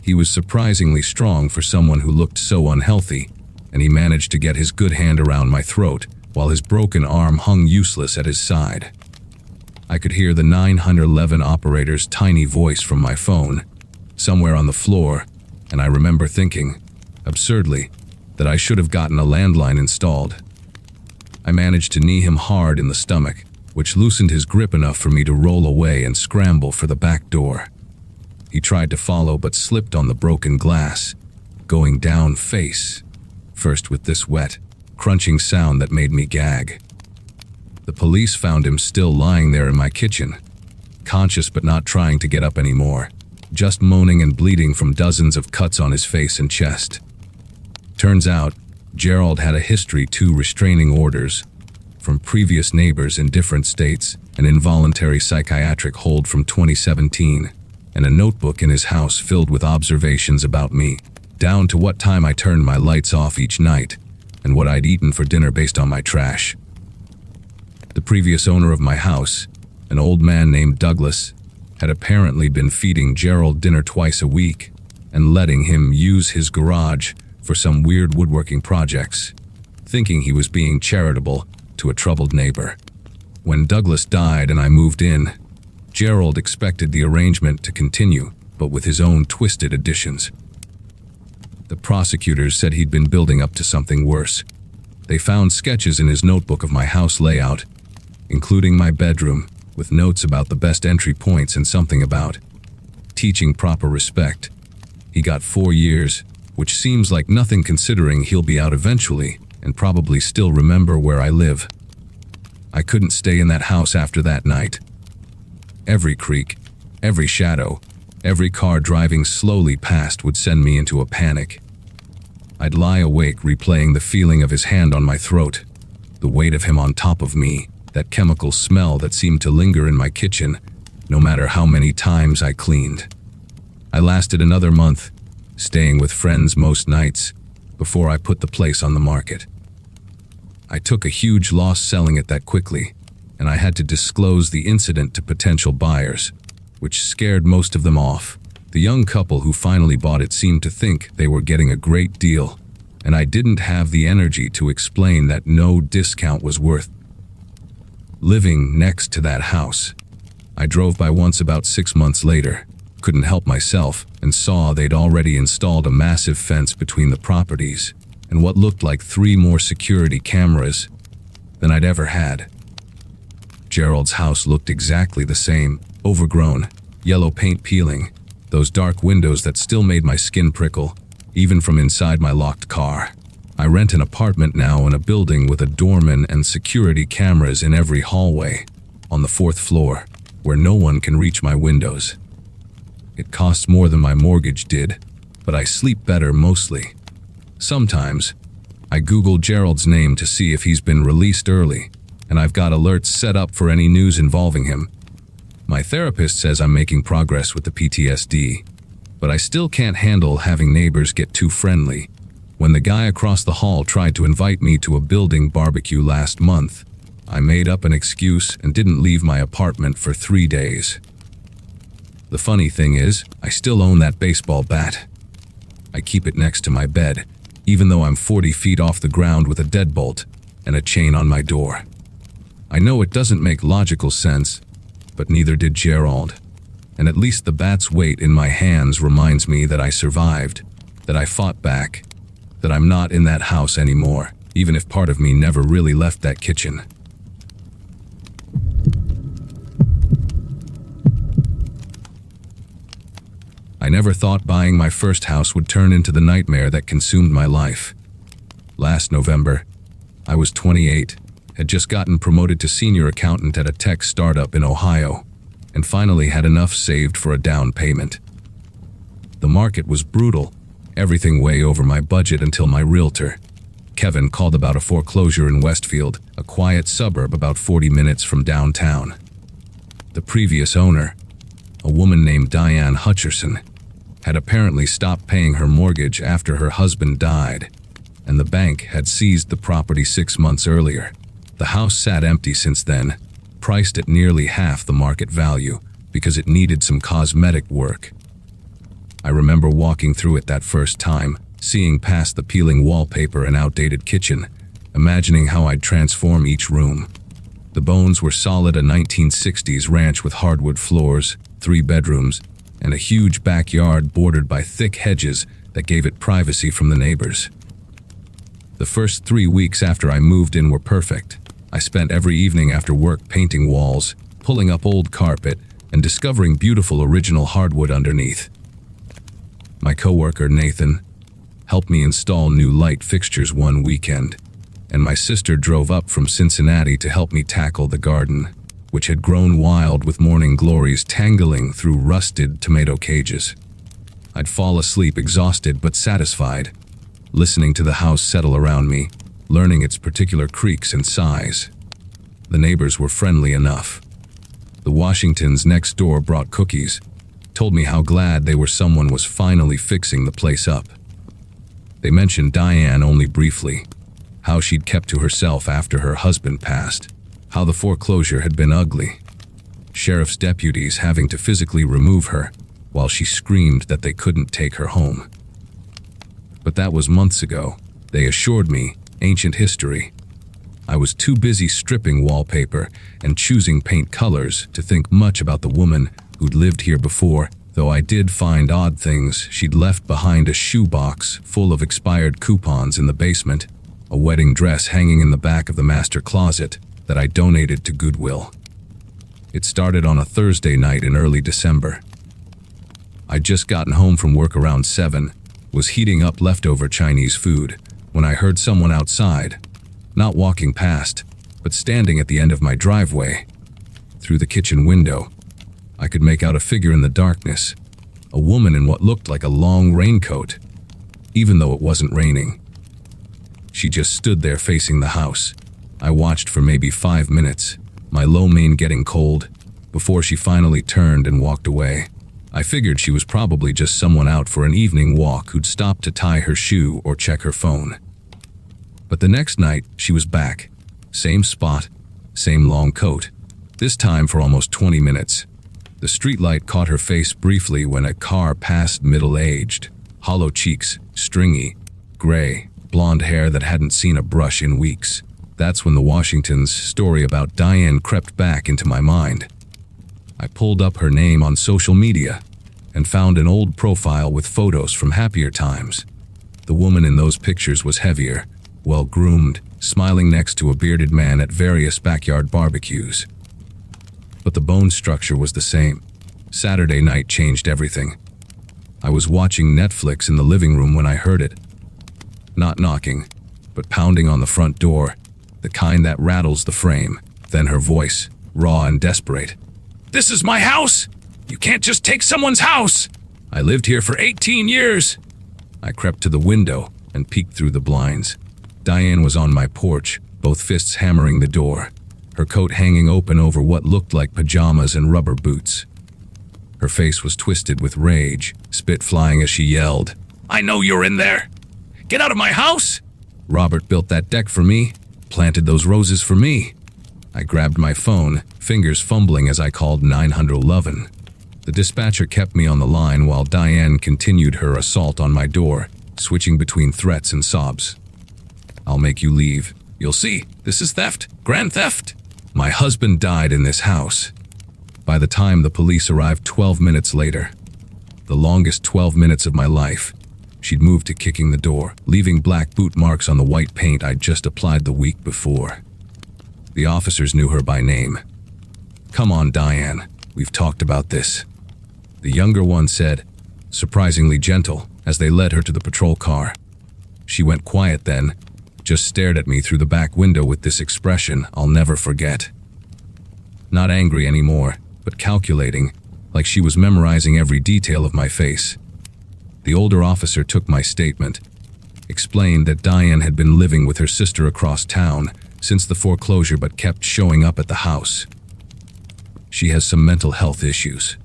He was surprisingly strong for someone who looked so unhealthy, and he managed to get his good hand around my throat while his broken arm hung useless at his side. I could hear the 911 operator's tiny voice from my phone, somewhere on the floor, and I remember thinking, absurdly, that I should have gotten a landline installed. I managed to knee him hard in the stomach, which loosened his grip enough for me to roll away and scramble for the back door. He tried to follow but slipped on the broken glass, going down face first with this wet, crunching sound that made me gag. The police found him still lying there in my kitchen, conscious but not trying to get up anymore, just moaning and bleeding from dozens of cuts on his face and chest. Turns out, Gerald had a history, 2 restraining orders from previous neighbors in different states, an involuntary psychiatric hold from 2017, and a notebook in his house filled with observations about me, down to what time I turned my lights off each night, and what I'd eaten for dinner based on my trash. The previous owner of my house, an old man named Douglas, had apparently been feeding Gerald dinner twice a week and letting him use his garage for some weird woodworking projects, thinking he was being charitable to a troubled neighbor. When Douglas died and I moved in, Gerald expected the arrangement to continue, but with his own twisted additions. The prosecutors said he'd been building up to something worse, They found sketches in his notebook of my house layout, including my bedroom, with notes about the best entry points and something about teaching proper respect. He got 4 years, which seems like nothing considering he'll be out eventually and probably still remember where I live. I couldn't stay in that house after that night. Every creak, every shadow, every car driving slowly past would send me into a panic. I'd lie awake replaying the feeling of his hand on my throat, the weight of him on top of me, that chemical smell that seemed to linger in my kitchen, no matter how many times I cleaned. I lasted another month, staying with friends most nights, before I put the place on the market. I took a huge loss selling it that quickly, and I had to disclose the incident to potential buyers, which scared most of them off. The young couple who finally bought it seemed to think they were getting a great deal, and I didn't have the energy to explain that no discount was worth living next to that house. I drove by once about 6 months later, couldn't help myself, and saw they'd already installed a massive fence between the properties and what looked like 3 more security cameras than I'd ever had. Gerald's house looked exactly the same, overgrown, yellow paint peeling, those dark windows that still made my skin prickle, even from inside my locked car. I rent an apartment now in a building with a doorman and security cameras in every hallway, on the 4th floor, where no one can reach my windows. It costs more than my mortgage did, but I sleep better mostly. Sometimes, I Google Gerald's name to see if he's been released early, and I've got alerts set up for any news involving him. My therapist says I'm making progress with the PTSD, but I still can't handle having neighbors get too friendly. When the guy across the hall tried to invite me to a building barbecue last month, I made up an excuse and didn't leave my apartment for 3 days. The funny thing is, I still own that baseball bat. I keep it next to my bed, even though I'm 40 feet off the ground with a deadbolt and a chain on my door. I know it doesn't make logical sense, but neither did Gerald. And at least the bat's weight in my hands reminds me that I survived, that I fought back, that I'm not in that house anymore, even if part of me never really left that kitchen. I never thought buying my first house would turn into the nightmare that consumed my life. Last November, I was 28, had just gotten promoted to senior accountant at a tech startup in Ohio, and finally had enough saved for a down payment. The market was brutal, everything way over my budget until my realtor, Kevin, called about a foreclosure in Westfield, a quiet suburb about 40 minutes from downtown. The previous owner, a woman named Diane Hutcherson, had apparently stopped paying her mortgage after her husband died, and the bank had seized the property 6 months earlier. The house sat empty since then, priced at nearly half the market value because it needed some cosmetic work. I remember walking through it that first time, seeing past the peeling wallpaper and outdated kitchen, imagining how I'd transform each room. The bones were solid, a 1960s ranch with hardwood floors, 3 bedrooms, and a huge backyard bordered by thick hedges that gave it privacy from the neighbors. The first 3 weeks after I moved in were perfect. I spent every evening after work painting walls, pulling up old carpet, and discovering beautiful original hardwood underneath. My coworker, Nathan, helped me install new light fixtures one weekend, and my sister drove up from Cincinnati to help me tackle the garden, which had grown wild with morning glories tangling through rusted tomato cages. I'd fall asleep exhausted but satisfied, listening to the house settle around me, learning its particular creaks and sighs. The neighbors were friendly enough. The Washingtons next door brought cookies, told me how glad they were someone was finally fixing the place up. They mentioned Diane only briefly, how she'd kept to herself after her husband passed, how the foreclosure had been ugly, sheriff's deputies having to physically remove her while she screamed that they couldn't take her home. But that was months ago, they assured me, ancient history. I was too busy stripping wallpaper and choosing paint colors to think much about the woman who'd lived here before, though I did find odd things. She'd left behind a shoebox full of expired coupons in the basement, a wedding dress hanging in the back of the master closet that I donated to Goodwill. It started on a Thursday night in early December. I'd just gotten home from work around 7, was heating up leftover Chinese food, when I heard someone outside, not walking past, but standing at the end of my driveway. Through the kitchen window, I could make out a figure in the darkness, a woman in what looked like a long raincoat, even though it wasn't raining. She just stood there facing the house. I watched for maybe 5 minutes, my lo mein getting cold, before she finally turned and walked away. I figured she was probably just someone out for an evening walk who'd stopped to tie her shoe or check her phone. But the next night, she was back. Same spot, same long coat, this time for almost 20 minutes. The streetlight caught her face briefly when a car passed middle-aged, hollow cheeks, stringy, gray, blonde hair that hadn't seen a brush in weeks. That's when the Washington's story about Diane crept back into my mind. I pulled up her name on social media and found an old profile with photos from happier times. The woman in those pictures was heavier, well-groomed, smiling next to a bearded man at various backyard barbecues. But the bone structure was the same. Saturday night changed everything. I was watching Netflix in the living room when I heard it. Not knocking, but pounding on the front door, the kind that rattles the frame. Then her voice, raw and desperate. "This is my house! You can't just take someone's house! I lived here for 18 years!" I crept to the window and peeked through the blinds. Diane was on my porch, both fists hammering the door, her coat hanging open over what looked like pajamas and rubber boots. Her face was twisted with rage, spit flying as she yelled, "I know you're in there! Get out of my house! Robert built that deck for me, planted those roses for me." I grabbed my phone, fingers fumbling as I called 911. The dispatcher kept me on the line while Diane continued her assault on my door, switching between threats and sobs. "I'll make you leave. You'll see. This is theft. Grand theft. My husband died in this house." By the time the police arrived 12 minutes later, the longest 12 minutes of my life, she'd moved to kicking the door, leaving black boot marks on the white paint I'd just applied the week before. The officers knew her by name. "Come on, Diane. We've talked about this," the younger one said, surprisingly gentle, as they led her to the patrol car. She went quiet then, just stared at me through the back window with this expression I'll never forget. Not angry anymore, but calculating, like she was memorizing every detail of my face. The older officer took my statement, explained that Diane had been living with her sister across town since the foreclosure but kept showing up at the house. "She has some mental health issues,"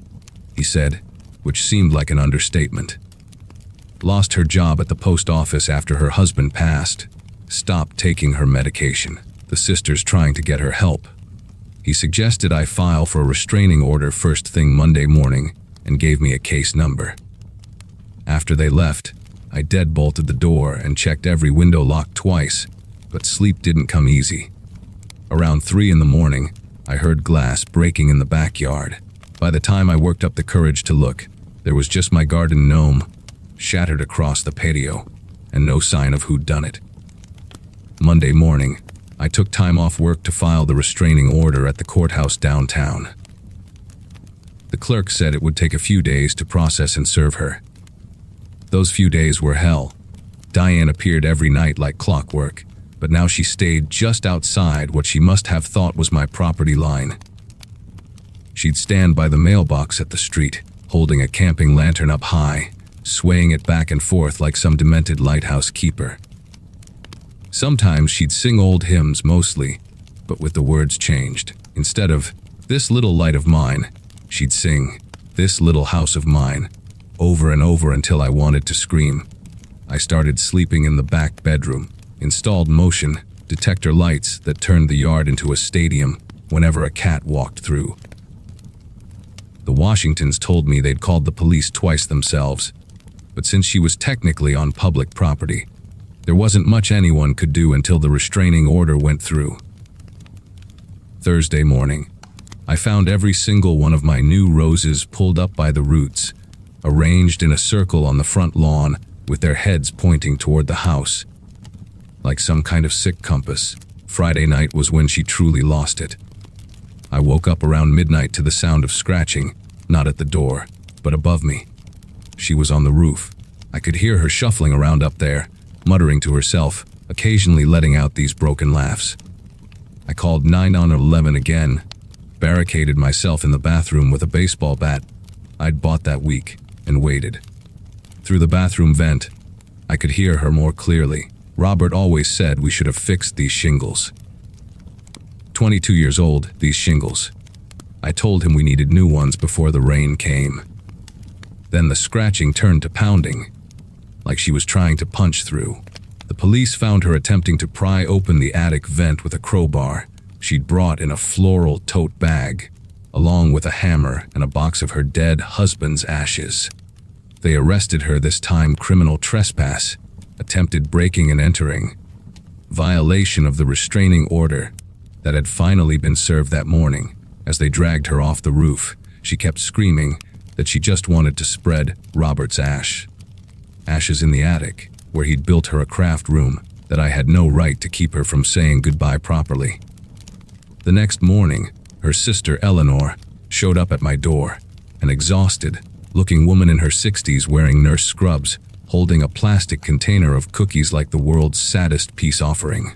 he said, which seemed like an understatement. "Lost her job at the post office after her husband passed. Stopped taking her medication. The sister's trying to get her help." He suggested I file for a restraining order first thing Monday morning and gave me a case number. After they left, I deadbolted the door and checked every window lock twice, but sleep didn't come easy. Around 3 in the morning, I heard glass breaking in the backyard. By the time I worked up the courage to look, there was just my garden gnome, shattered across the patio, and no sign of who'd done it. Monday morning, I took time off work to file the restraining order at the courthouse downtown. The clerk said it would take a few days to process and serve her. Those few days were hell. Diane appeared every night like clockwork, but now she stayed just outside what she must have thought was my property line. She'd stand by the mailbox at the street, holding a camping lantern up high, swaying it back and forth like some demented lighthouse keeper. Sometimes she'd sing old hymns mostly, but with the words changed. Instead of, "This little light of mine," she'd sing, "This little house of mine," over and over until I wanted to scream. I started sleeping in the back bedroom, installed motion detector lights that turned the yard into a stadium whenever a cat walked through. The Washingtons told me they'd called the police twice themselves, but since she was technically on public property, there wasn't much anyone could do until the restraining order went through. Thursday morning, I found every single one of my new roses pulled up by the roots, arranged in a circle on the front lawn with their heads pointing toward the house. like some kind of sick compass. Friday night was when she truly lost it. I woke up around midnight to the sound of scratching, not at the door, but above me. She was on the roof. I could hear her shuffling around up there, muttering to herself, occasionally letting out these broken laughs. I called 911 again, barricaded myself in the bathroom with a baseball bat I'd bought that week, and waited. Through the bathroom vent, I could hear her more clearly. Robert always said we should have fixed these shingles. 22 years old, these shingles. I told him we needed new ones before the rain came. Then the scratching turned to pounding, like she was trying to punch through. The police found her attempting to pry open the attic vent with a crowbar she'd brought in a floral tote bag, along with a hammer and a box of her dead husband's ashes. They arrested her this time criminal trespass, attempted breaking and entering, violation of the restraining order that had finally been served that morning. As they dragged her off the roof, she kept screaming that she just wanted to spread Robert's ashes in the attic, where he'd built her a craft room that I had no right to keep her from saying goodbye properly. The next morning, her sister Eleanor showed up at my door, an exhausted looking woman in her 60s wearing nurse scrubs, holding a plastic container of cookies like the world's saddest peace offering.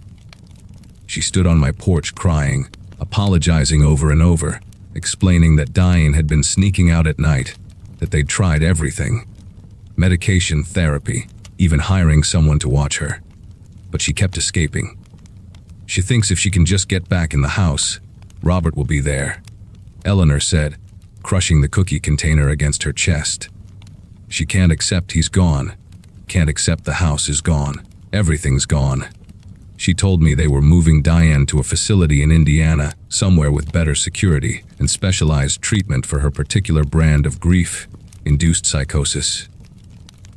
She stood on my porch crying, apologizing over and over, explaining that Diane had been sneaking out at night, that they'd tried everything. Medication, therapy, even hiring someone to watch her. But she kept escaping. She thinks if she can just get back in the house, Robert will be there, Eleanor said, crushing the cookie container against her chest. She can't accept he's gone, can't accept the house is gone, everything's gone. She told me they were moving Diane to a facility in Indiana, somewhere with better security and specialized treatment for her particular brand of grief-induced psychosis.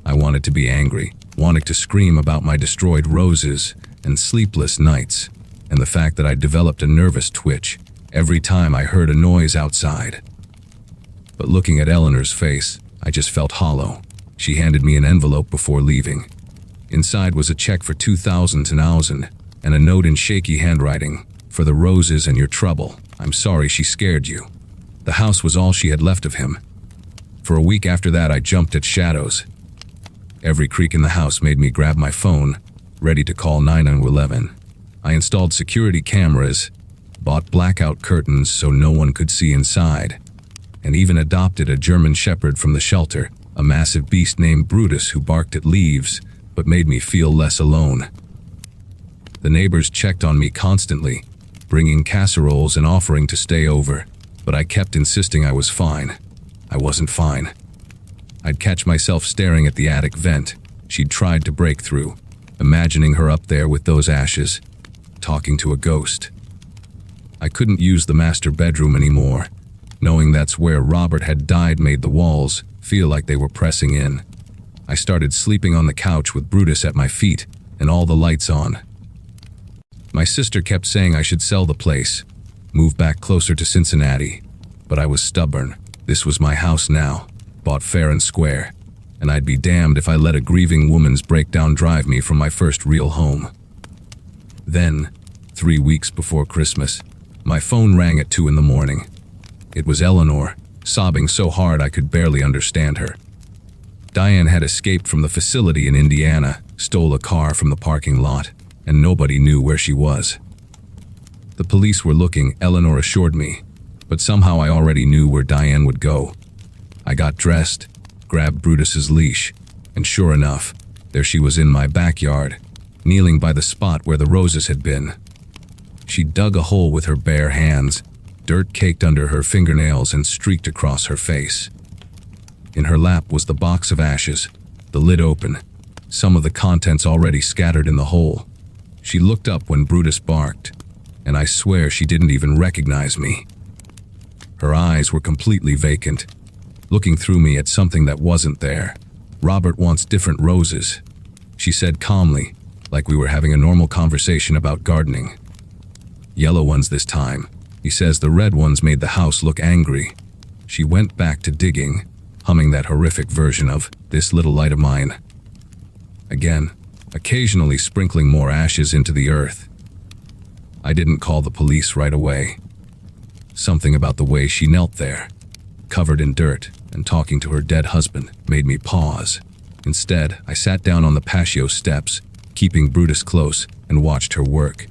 I wanted to be angry, wanted to scream about my destroyed roses and sleepless nights, and the fact that I developed a nervous twitch every time I heard a noise outside. But looking at Eleanor's face, I just felt hollow. She handed me an envelope before leaving. Inside was a check for $2,000 and a note in shaky handwriting, "For the roses and your trouble. I'm sorry she scared you." The house was all she had left of him. For a week after that, I jumped at shadows. Every creak in the house made me grab my phone, ready to call 911. I installed security cameras, bought blackout curtains so no one could see inside, and even adopted a German shepherd from the shelter, a massive beast named Brutus who barked at leaves but made me feel less alone. The neighbors checked on me constantly, bringing casseroles and offering to stay over, but I kept insisting I was fine. I wasn't fine. I'd catch myself staring at the attic vent she'd tried to break through, imagining her up there with those ashes, talking to a ghost. I couldn't use the master bedroom anymore. Knowing that's where Robert had died made the walls feel like they were pressing in. I started sleeping on the couch with Brutus at my feet and all the lights on. My sister kept saying I should sell the place, move back closer to Cincinnati, but I was stubborn. This was my house now, bought fair and square, and I'd be damned if I let a grieving woman's breakdown drive me from my first real home. Then, 3 weeks before Christmas, my phone rang at 2 a.m. It was Eleanor, sobbing so hard I could barely understand her. Diane had escaped from the facility in Indiana, stole a car from the parking lot, and nobody knew where she was. The police were looking, Eleanor assured me, but somehow I already knew where Diane would go. I got dressed, grabbed Brutus's leash, and sure enough, there she was in my backyard, kneeling by the spot where the roses had been. She dug a hole with her bare hands, dirt caked under her fingernails and streaked across her face. In her lap was the box of ashes, the lid open, some of the contents already scattered in the hole. She looked up when Brutus barked, and I swear she didn't even recognize me. Her eyes were completely vacant, looking through me at something that wasn't there. "Robert wants different roses," she said calmly, like we were having a normal conversation about gardening. "Yellow ones this time. He says the red ones made the house look angry." She went back to digging, humming that horrific version of "This Little Light of Mine." Again, occasionally sprinkling more ashes into the earth. I didn't call the police right away. Something about the way she knelt there, covered in dirt and talking to her dead husband, made me pause. Instead, I sat down on the patio steps, keeping Brutus close, and watched her work.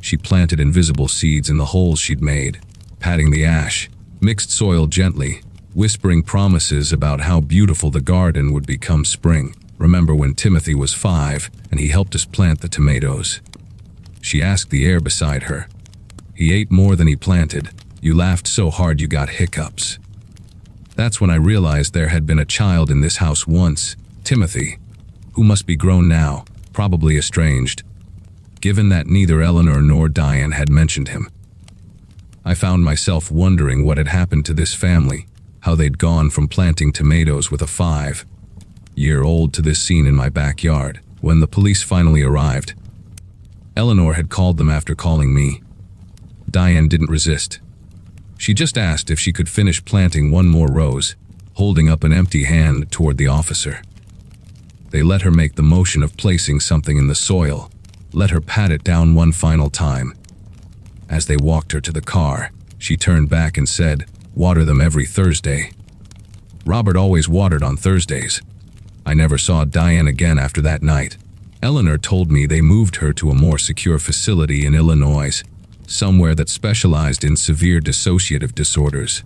She planted invisible seeds in the holes she'd made, patting the ash, mixed soil gently, whispering promises about how beautiful the garden would become spring. Remember when Timothy was 5 and he helped us plant the tomatoes? She asked the air beside her. He ate more than he planted. You laughed so hard you got hiccups. That's when I realized there had been a child in this house once, Timothy, who must be grown now, probably estranged, given that neither Eleanor nor Diane had mentioned him. I found myself wondering what had happened to this family, how they'd gone from planting tomatoes with a 5-year-old to this scene in my backyard. When the police finally arrived, Eleanor had called them after calling me. Diane didn't resist. She just asked if she could finish planting one more rose, holding up an empty hand toward the officer. They let her make the motion of placing something in the soil, let her pat it down one final time. As they walked her to the car, she turned back and said, "Water them every Thursday." Robert always watered on Thursdays. I never saw Diane again after that night. Eleanor told me they moved her to a more secure facility in Illinois, somewhere that specialized in severe dissociative disorders.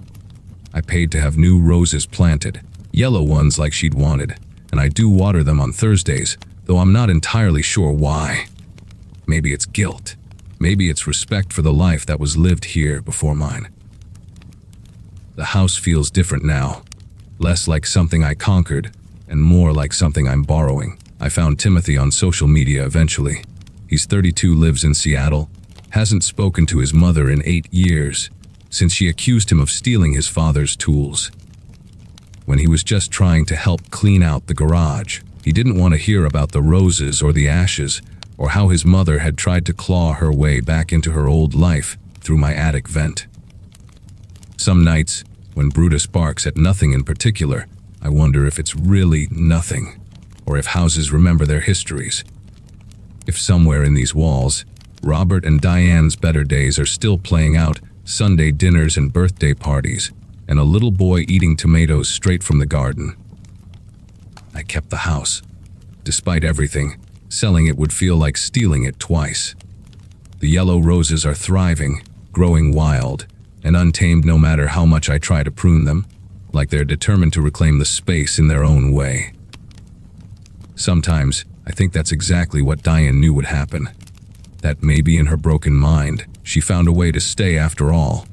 I paid to have new roses planted, yellow ones like she'd wanted, and I do water them on Thursdays, though I'm not entirely sure why. Maybe it's guilt. Maybe it's respect for the life that was lived here before mine. The house feels different now, less like something I conquered, and more like something I'm borrowing. I found Timothy on social media eventually. He's 32, lives in Seattle, hasn't spoken to his mother in 8 years, since she accused him of stealing his father's tools. When he was just trying to help clean out the garage, he didn't want to hear about the roses or the ashes, or how his mother had tried to claw her way back into her old life through my attic vent. Some nights, when Brutus barks at nothing in particular, I wonder if it's really nothing, or if houses remember their histories. If somewhere in these walls, Robert and Diane's better days are still playing out, Sunday dinners and birthday parties, and a little boy eating tomatoes straight from the garden. I kept the house. Despite everything, selling it would feel like stealing it twice. The yellow roses are thriving, growing wild, and untamed no matter how much I try to prune them, like they're determined to reclaim the space in their own way. Sometimes, I think that's exactly what Diane knew would happen. That maybe in her broken mind, she found a way to stay after all.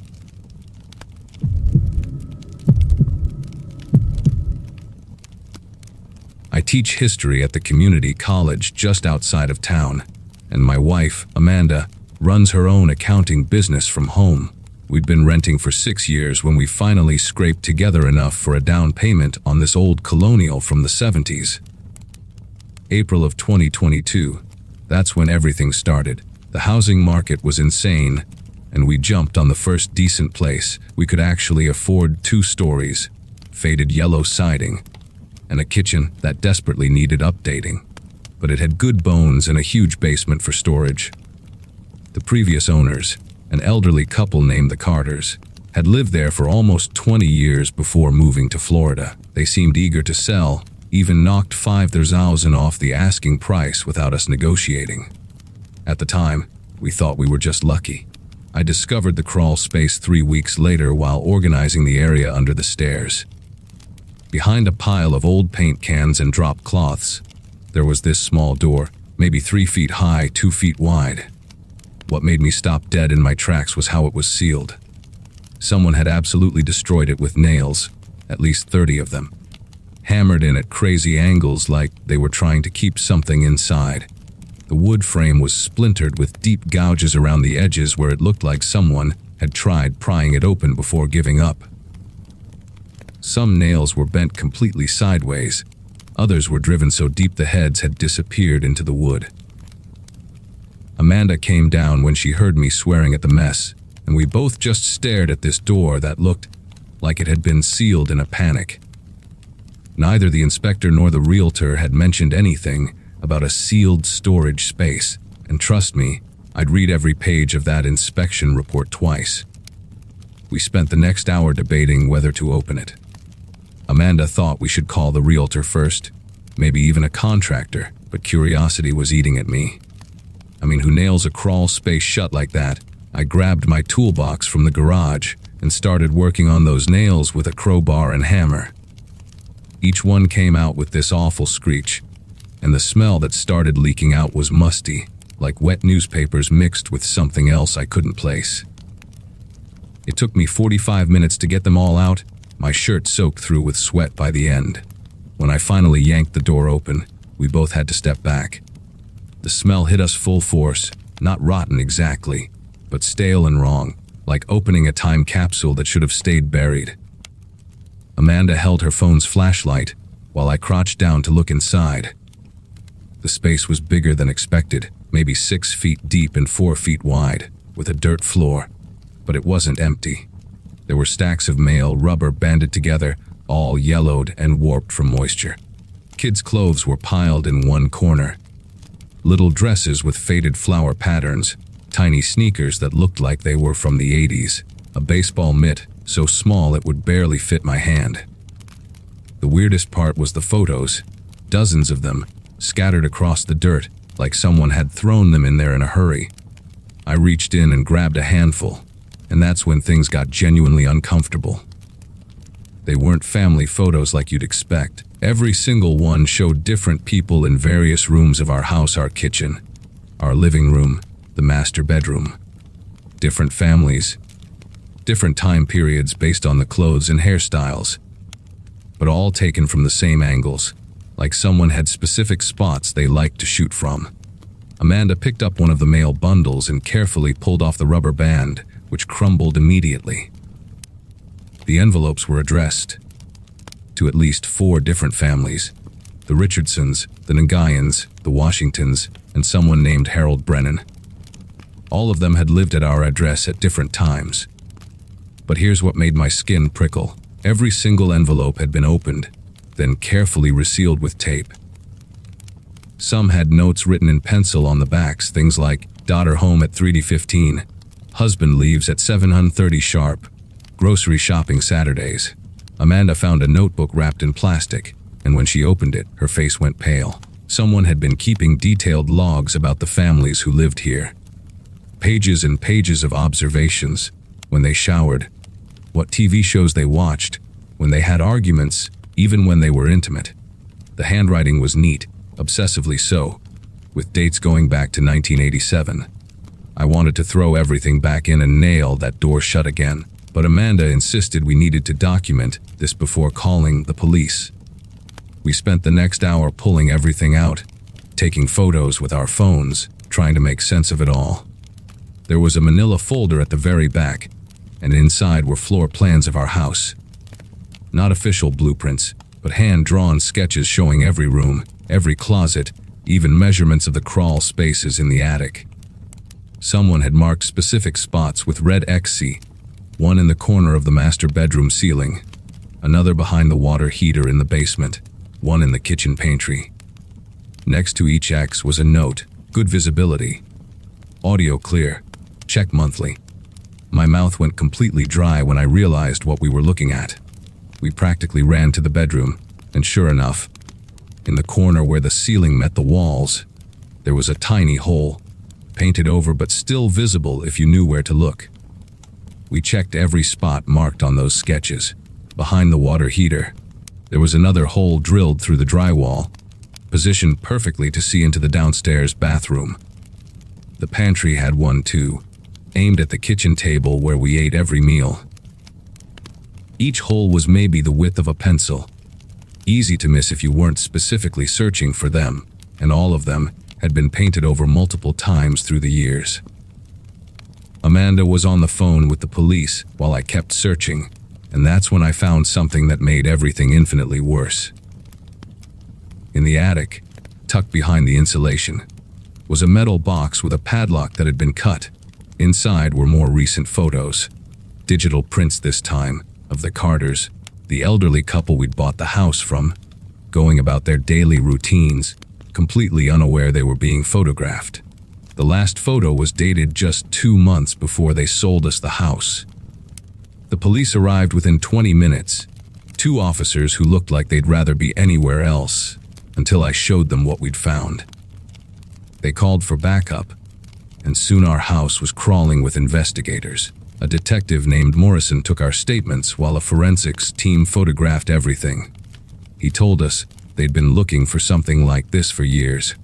I teach history at the community college just outside of town, and my wife, Amanda, runs her own accounting business from home. We'd been renting for 6 years when we finally scraped together enough for a down payment on this old colonial from the 70s. April of 2022. That's when everything started. The housing market was insane, and we jumped on the first decent place we could actually afford. 2 stories, faded yellow siding, and a kitchen that desperately needed updating. But it had good bones and a huge basement for storage. The previous owners, an elderly couple named the Carters, had lived there for almost 20 years before moving to Florida. They seemed eager to sell, even knocked $5,000 off the asking price without us negotiating. At the time, we thought we were just lucky. I discovered the crawl space 3 weeks later while organizing the area under the stairs. Behind a pile of old paint cans and drop cloths, there was this small door, maybe 3 feet high, 2 feet wide. What made me stop dead in my tracks was how it was sealed. Someone had absolutely destroyed it with nails, at least 30 of them, hammered in at crazy angles like they were trying to keep something inside. The wood frame was splintered with deep gouges around the edges where it looked like someone had tried prying it open before giving up. Some nails were bent completely sideways. Others were driven so deep the heads had disappeared into the wood. Amanda came down when she heard me swearing at the mess, and we both just stared at this door that looked like it had been sealed in a panic. Neither the inspector nor the realtor had mentioned anything about a sealed storage space, and trust me, I'd read every page of that inspection report twice. We spent the next hour debating whether to open it. Amanda thought we should call the realtor first, maybe even a contractor, but curiosity was eating at me. I mean, who nails a crawl space shut like that? I grabbed my toolbox from the garage and started working on those nails with a crowbar and hammer. Each one came out with this awful screech, and the smell that started leaking out was musty, like wet newspapers mixed with something else I couldn't place. It took me 45 minutes to get them all out, my shirt soaked through with sweat by the end. When I finally yanked the door open, we both had to step back. The smell hit us full force, not rotten exactly, but stale and wrong, like opening a time capsule that should have stayed buried. Amanda held her phone's flashlight while I crouched down to look inside. The space was bigger than expected, maybe 6 feet deep and 4 feet wide, with a dirt floor. But it wasn't empty. There were stacks of male rubber banded together, all yellowed and warped from moisture. Kids' clothes were piled in one corner. Little dresses with faded flower patterns, tiny sneakers that looked like they were from the 80s, a baseball mitt so small it would barely fit my hand. The weirdest part was the photos, dozens of them, scattered across the dirt like someone had thrown them in there in a hurry. I reached in and grabbed a handful, and that's when things got genuinely uncomfortable. They weren't family photos like you'd expect. Every single one showed different people in various rooms of our house, our kitchen, our living room, the master bedroom. Different families, different time periods based on the clothes and hairstyles, but all taken from the same angles, like someone had specific spots they liked to shoot from. Amanda picked up one of the mail bundles and carefully pulled off the rubber band, which crumbled immediately. The envelopes were addressed to at least 4 different families: the Richardsons, the Nagayans, the Washingtons, and someone named Harold Brennan. All of them had lived at our address at different times. But here's what made my skin prickle. Every single envelope had been opened, then carefully resealed with tape. Some had notes written in pencil on the backs, things like, "Daughter home at 3:15, husband leaves at 7:30 sharp, grocery shopping Saturdays." Amanda found a notebook wrapped in plastic, and when she opened it, her face went pale. Someone had been keeping detailed logs about the families who lived here. Pages and pages of observations: when they showered, what TV shows they watched, when they had arguments, even when they were intimate. The handwriting was neat, obsessively so, with dates going back to 1987. I wanted to throw everything back in and nail that door shut again, but Amanda insisted we needed to document this before calling the police. We spent the next hour pulling everything out, taking photos with our phones, trying to make sense of it all. There was a manila folder at the very back, and inside were floor plans of our house. Not official blueprints, but hand-drawn sketches showing every room, every closet, even measurements of the crawl spaces in the attic. Someone had marked specific spots with red XC, one in the corner of the master bedroom ceiling, another behind the water heater in the basement, one in the kitchen pantry. Next to each X was a note: good visibility, audio clear, check monthly. My mouth went completely dry when I realized what we were looking at. We practically ran to the bedroom, and sure enough, in the corner where the ceiling met the walls, there was a tiny hole, painted over but still visible if you knew where to look. We checked every spot marked on those sketches. Behind the water heater, there was another hole drilled through the drywall, positioned perfectly to see into the downstairs bathroom. The pantry had one too, aimed at the kitchen table where we ate every meal. Each hole was maybe the width of a pencil, easy to miss if you weren't specifically searching for them, and all of them had been painted over multiple times through the years. Amanda was on the phone with the police while I kept searching, and that's when I found something that made everything infinitely worse. In the attic, tucked behind the insulation, was a metal box with a padlock that had been cut. Inside were more recent photos, digital prints this time, of the Carters, the elderly couple we'd bought the house from, going about their daily routines, completely unaware they were being photographed. The last photo was dated just 2 months before they sold us the house. The police arrived within 20 minutes, 2 officers who looked like they'd rather be anywhere else, until I showed them what we'd found. They called for backup, and soon our house was crawling with investigators. A detective named Morrison took our statements while a forensics team photographed everything. He told us they'd been looking for something like this for years.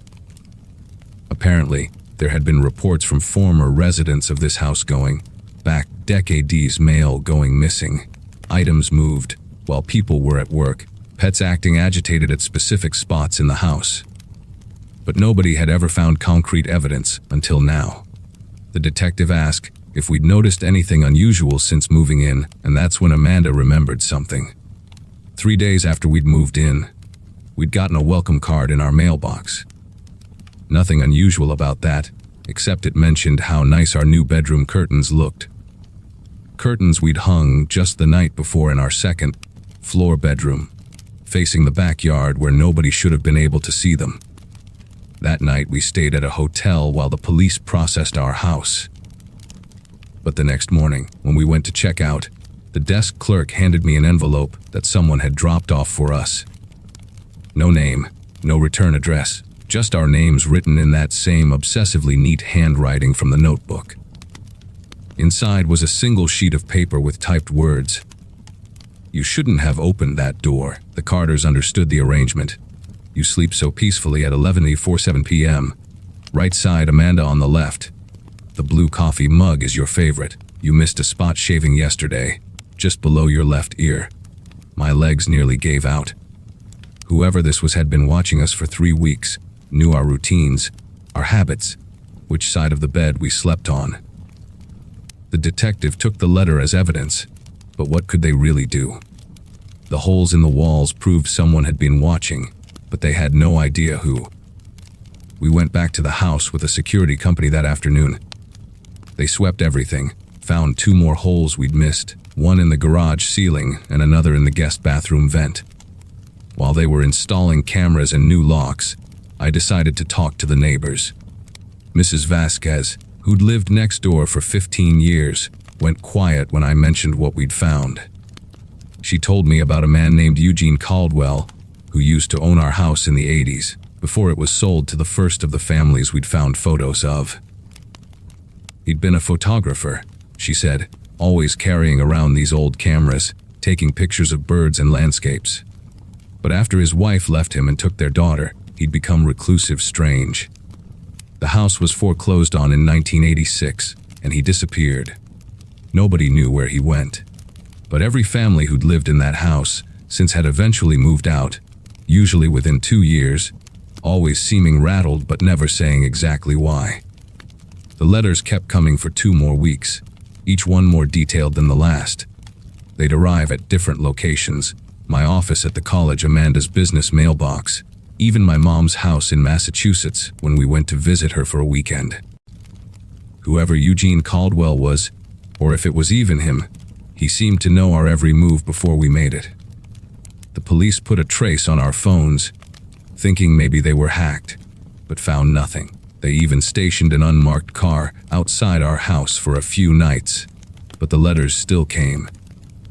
Apparently, there had been reports from former residents of this house going back decades, mail going missing, items moved while people were at work, pets acting agitated at specific spots in the house. But nobody had ever found concrete evidence until now. The detective asked if we'd noticed anything unusual since moving in, and that's when Amanda remembered something. 3 days after we'd moved in, we'd gotten a welcome card in our mailbox. Nothing unusual about that, except it mentioned how nice our new bedroom curtains looked. Curtains we'd hung just the night before in our second floor bedroom, facing the backyard where nobody should have been able to see them. That night we stayed at a hotel while the police processed our house. But the next morning, when we went to check out, the desk clerk handed me an envelope that someone had dropped off for us. No name, no return address, just our names written in that same obsessively neat handwriting from the notebook. Inside was a single sheet of paper with typed words. "You shouldn't have opened that door. The Carters understood the arrangement. You sleep so peacefully at 11:47 p.m. Right side Amanda on the left. The blue coffee mug is your favorite. You missed a spot shaving yesterday, just below your left ear." My legs nearly gave out. Whoever this was had been watching us for 3 weeks, knew our routines, our habits, which side of the bed we slept on. The detective took the letter as evidence, but what could they really do? The holes in the walls proved someone had been watching, but they had no idea who. We went back to the house with a security company that afternoon. They swept everything, found 2 more holes we'd missed, one in the garage ceiling and another in the guest bathroom vent. While they were installing cameras and new locks, I decided to talk to the neighbors. Mrs. Vasquez, who'd lived next door for 15 years, went quiet when I mentioned what we'd found. She told me about a man named Eugene Caldwell, who used to own our house in the 80s, before it was sold to the first of the families we'd found photos of. He'd been a photographer, she said, always carrying around these old cameras, taking pictures of birds and landscapes. But after his wife left him and took their daughter, he'd become reclusive, strange. The house was foreclosed on in 1986, and he disappeared. Nobody knew where he went. But every family who'd lived in that house since had eventually moved out, usually within 2 years, always seeming rattled but never saying exactly why. The letters kept coming for 2 more weeks, each one more detailed than the last. They'd arrive at different locations, my office at the college, Amanda's business mailbox, even my mom's house in Massachusetts when we went to visit her for a weekend. Whoever Eugene Caldwell was, or if it was even him, he seemed to know our every move before we made it. The police put a trace on our phones, thinking maybe they were hacked, but found nothing. They even stationed an unmarked car outside our house for a few nights, but the letters still came.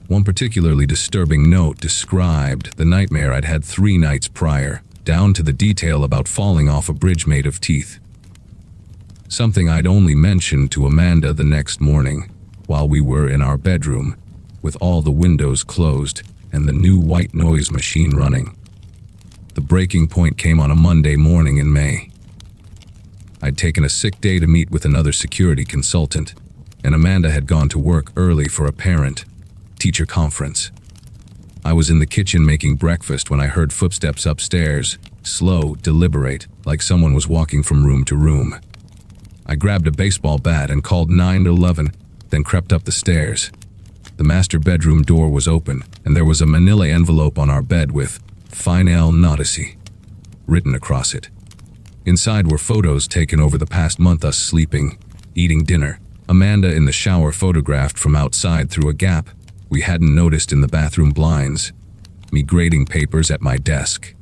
One particularly disturbing note described the nightmare I'd had 3 nights prior, down to the detail about falling off a bridge made of teeth. Something I'd only mentioned to Amanda the next morning, while we were in our bedroom, with all the windows closed and the new white noise machine running. The breaking point came on a Monday morning in May. I'd taken a sick day to meet with another security consultant, and Amanda had gone to work early for a parent-teacher conference. I was in the kitchen making breakfast when I heard footsteps upstairs, slow, deliberate, like someone was walking from room to room. I grabbed a baseball bat and called 911, then crept up the stairs. The master bedroom door was open, and there was a manila envelope on our bed with "Final Notice" written across it. Inside were photos taken over the past month, us sleeping, eating dinner, Amanda in the shower photographed from outside through a gap we hadn't noticed in the bathroom blinds, me grading papers at my desk.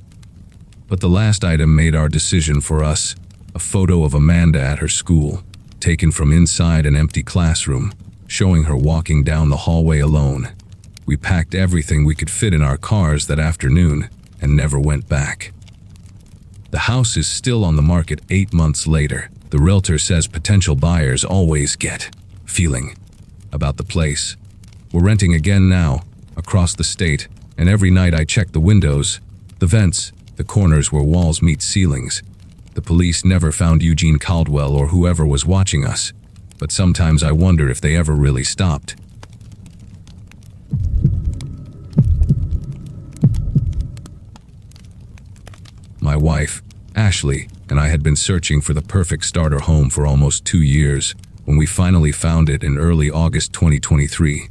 But the last item made our decision for us, a photo of Amanda at her school, taken from inside an empty classroom, showing her walking down the hallway alone. We packed everything we could fit in our cars that afternoon and never went back. The house is still on the market 8 months later. The realtor says potential buyers always get feeling about the place. We're renting again now, across the state, and every night I check the windows, the vents, the corners where walls meet ceilings. The police never found Eugene Caldwell or whoever was watching us, but sometimes I wonder if they ever really stopped. My wife, Ashley, and I had been searching for the perfect starter home for almost 2 years when we finally found it in early August 2023.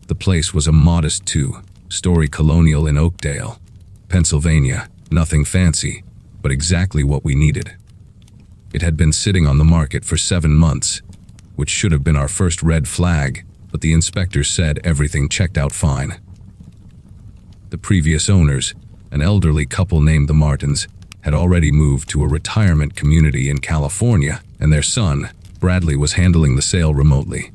The place was a modest 2-story colonial in Oakdale, Pennsylvania. Nothing fancy, but exactly what we needed. It had been sitting on the market for 7 months, which should have been our first red flag, but the inspector said everything checked out fine. The previous owners, an elderly couple named the Martins, had already moved to a retirement community in California, and their son, Bradley, was handling the sale remotely.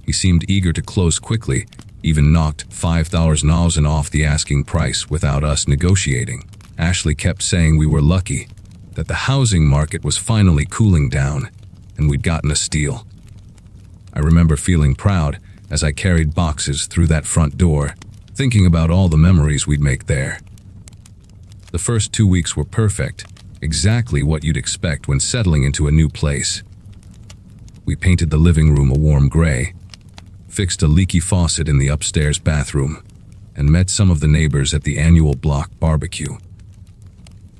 He seemed eager to close quickly, even knocked $5,000 off the asking price without us negotiating. Ashley kept saying we were lucky, that the housing market was finally cooling down, and we'd gotten a steal. I remember feeling proud as I carried boxes through that front door, thinking about all the memories we'd make there. The first 2 weeks were perfect, exactly what you'd expect when settling into a new place. We painted the living room a warm gray, fixed a leaky faucet in the upstairs bathroom, and met some of the neighbors at the annual block barbecue.